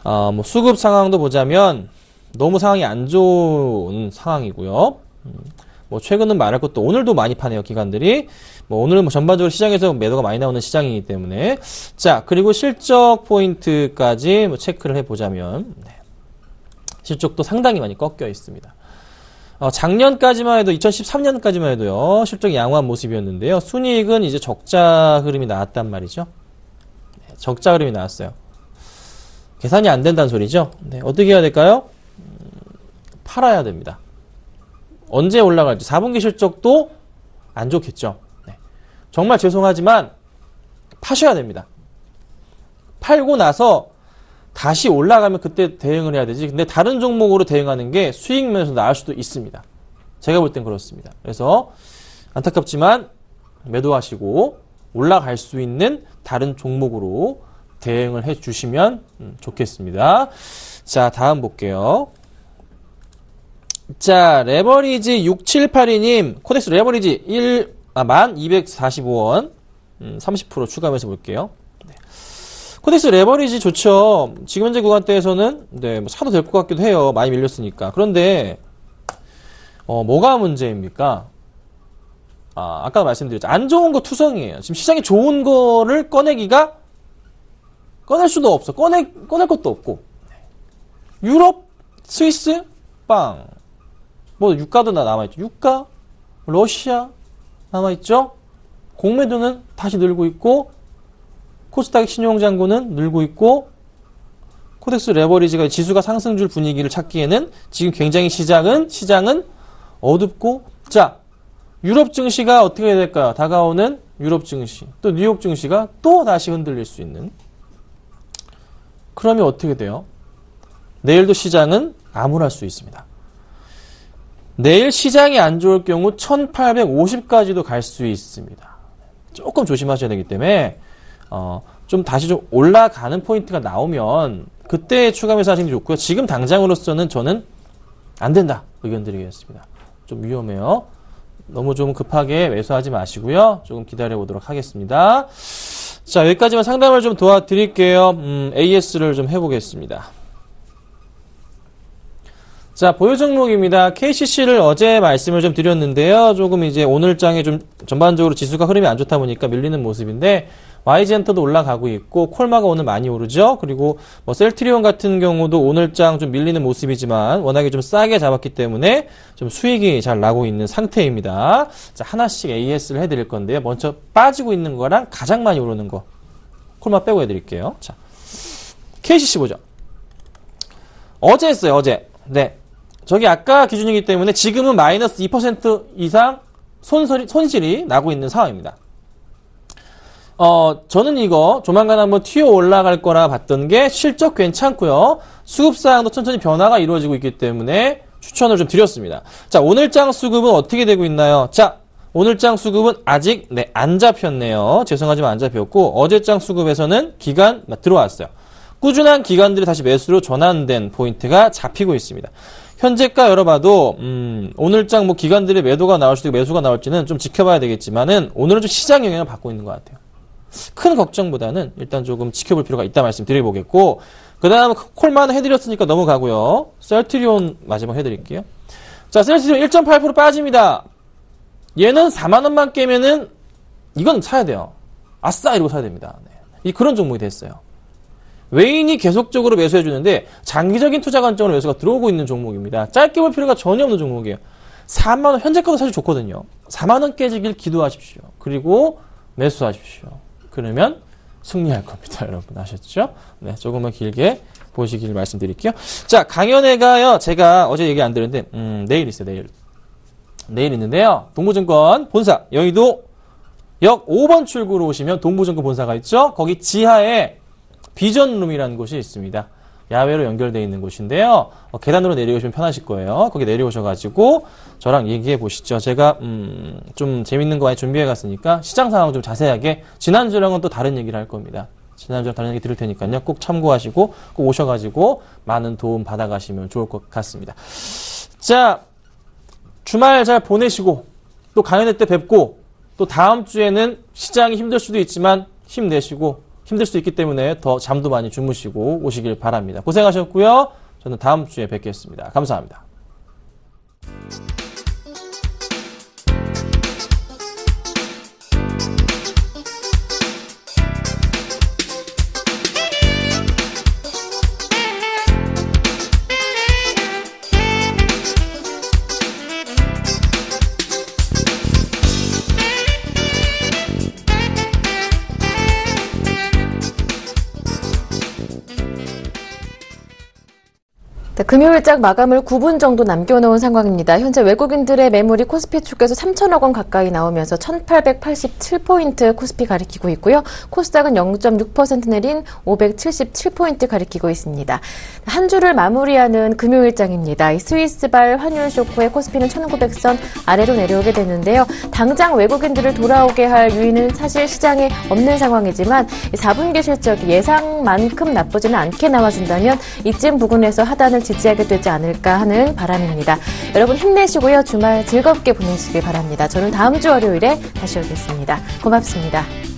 Speaker 7: 뭐 수급 상황도 보자면 너무 상황이 안 좋은 상황이고요. 뭐 최근은 말할 것도, 오늘도 많이 파네요, 기관들이. 뭐 오늘은 뭐 전반적으로 시장에서 매도가 많이 나오는 시장이기 때문에. 자, 그리고 실적 포인트까지 뭐 체크를 해보자면, 네. 실적도 상당히 많이 꺾여 있습니다. 작년까지만 해도, 2013년까지만 해도요, 실적이 양호한 모습이었는데요. 순이익은 이제 적자 흐름이 나왔단 말이죠. 네, 적자 흐름이 나왔어요. 계산이 안 된다는 소리죠. 네, 어떻게 해야 될까요? 팔아야 됩니다. 언제 올라갈지. 4분기 실적도 안 좋겠죠. 네. 정말 죄송하지만 파셔야 됩니다. 팔고 나서 다시 올라가면 그때 대응을 해야 되지. 근데 다른 종목으로 대응하는 게 수익 면에서 나을 수도 있습니다. 제가 볼 땐 그렇습니다. 그래서 안타깝지만 매도하시고 올라갈 수 있는 다른 종목으로 대응을 해 주시면 좋겠습니다. 자, 다음 볼게요. 자, 레버리지 6782님, 코덱스 레버리지 1245원, 30% 추가하면서 볼게요. 네. 코덱스 레버리지 좋죠. 지금 현재 구간대에서는, 네, 뭐 사도 될 것 같기도 해요. 많이 밀렸으니까. 그런데, 뭐가 문제입니까? 아까 말씀드렸죠. 안 좋은 거 투성이에요. 지금 시장에 좋은 거를 꺼낼 수도 없어. 꺼낼 것도 없고. 유럽, 스위스, 빵. 뭐 유가도 남아있죠. 유가, 러시아 남아있죠. 공매도는 다시 늘고 있고, 코스닥 신용장고는 늘고 있고, 코덱스 레버리지가 지수가 상승줄 분위기를 찾기에는 지금 굉장히 시장은 어둡고, 자, 유럽 증시가 어떻게 해야 될까요? 다가오는 유럽 증시, 또 뉴욕 증시가 또 다시 흔들릴 수 있는. 그러면 어떻게 돼요? 내일도 시장은 암울할 수 있습니다. 내일 시장이 안 좋을 경우 1850까지도 갈 수 있습니다. 조금 조심하셔야 되기 때문에 좀 다시 좀 올라가는 포인트가 나오면 그때 추가 매수하시는 게 좋고요. 지금 당장으로서는 저는 안 된다 의견 드리겠습니다. 좀 위험해요. 너무 좀 급하게 매수하지 마시고요. 조금 기다려 보도록 하겠습니다. 자, 여기까지만 상담을 좀 도와드릴게요. AS를 좀 해보겠습니다. 자, 보유 종목입니다. KCC를 어제 말씀을 좀 드렸는데요. 조금 이제 오늘장에 좀 전반적으로 지수가 흐름이 안 좋다 보니까 밀리는 모습인데, YG엔터도 올라가고 있고, 콜마가 오늘 많이 오르죠. 그리고 뭐 셀트리온 같은 경우도 오늘장 좀 밀리는 모습이지만 워낙에 좀 싸게 잡았기 때문에 좀 수익이 잘 나고 있는 상태입니다. 자, 하나씩 AS를 해드릴 건데요. 먼저 빠지고 있는 거랑 가장 많이 오르는 거 콜마 빼고 해드릴게요. 자, KCC 보죠. 어제 했어요. 어제. 네. 저기 아까 기준이기 때문에 지금은 마이너스 2% 이상 손실이 나고 있는 상황입니다. 저는 이거 조만간 한번 튀어 올라갈 거라 봤던 게 실적 괜찮고요. 수급사항도 천천히 변화가 이루어지고 있기 때문에 추천을 좀 드렸습니다. 자, 오늘장 수급은 어떻게 되고 있나요? 자, 오늘장 수급은 아직 안 잡혔네요. 죄송하지만 안 잡혔고 어제장 수급에서는 기간 들어왔어요. 꾸준한 기관들이 다시 매수로 전환된 포인트가 잡히고 있습니다. 현재가 열어봐도 오늘장 뭐 기관들의 매도가 나올 수도 있고 매수가 나올지는 좀 지켜봐야 되겠지만은 오늘은 좀 시장 영향을 받고 있는 것 같아요. 큰 걱정보다는 일단 조금 지켜볼 필요가 있다 말씀드려보겠고 그 다음 콜만 해드렸으니까 넘어가고요. 셀트리온 마지막 해드릴게요. 자, 셀트리온 1.8% 빠집니다. 얘는 4만원만 깨면은 이건 사야 돼요. 아싸 이러고 사야 됩니다. 네. 그런 종목이 됐어요. 외인이 계속적으로 매수해주는데 장기적인 투자 관점으로 매수가 들어오고 있는 종목입니다. 짧게 볼 필요가 전혀 없는 종목이에요. 4만원 현재가도 사실 좋거든요. 4만원 깨지길 기도하십시오. 그리고 매수하십시오. 그러면 승리할 겁니다. 여러분 아셨죠? 네, 조금만 길게 보시길 말씀드릴게요. 자, 강연회가요. 제가 어제 얘기 안 드렸는데 내일 있어요. 내일 있는데요. 동부증권 본사 여의도 역 5번 출구로 오시면 동부증권 본사가 있죠. 거기 지하에 비전룸이라는 곳이 있습니다. 야외로 연결되어 있는 곳인데요. 계단으로 내려오시면 편하실 거예요. 거기 내려오셔가지고 저랑 얘기해 보시죠. 제가 좀 재밌는 거 많이 준비해 갔으니까 시장 상황 좀 자세하게 지난주랑은 또 다른 얘기를 할 겁니다. 지난주랑 다른 얘기 들을 테니까요. 꼭 참고하시고 꼭 오셔가지고 많은 도움 받아가시면 좋을 것 같습니다. 자, 주말 잘 보내시고 또 강연회 때 뵙고 또 다음 주에는 시장이 힘들 수도 있지만 힘내시고 힘들 수 있기 때문에 더 잠도 많이 주무시고 오시길 바랍니다. 고생하셨고요. 저는 다음 주에 뵙겠습니다. 감사합니다.
Speaker 2: 금요일장 마감을 9분 정도 남겨놓은 상황입니다. 현재 외국인들의 매물이 코스피 축에서 3천억 원 가까이 나오면서 1887포인트 코스피 가리키고 있고요. 코스닥은 0.6% 내린 577포인트 가리키고 있습니다. 한 주를 마무리하는 금요일장입니다. 스위스발 환율 쇼크에 코스피는 1900선 아래로 내려오게 되는데요. 당장 외국인들을 돌아오게 할 요인은 사실 시장에 없는 상황이지만 4분기 실적이 예상만큼 나쁘지는 않게 나와준다면 이쯤 부근에서 하단을 지지하게 되지 않을까 하는 바람입니다. 여러분 힘내시고요. 주말 즐겁게 보내시길 바랍니다. 저는 다음 주 월요일에 다시 오겠습니다. 고맙습니다.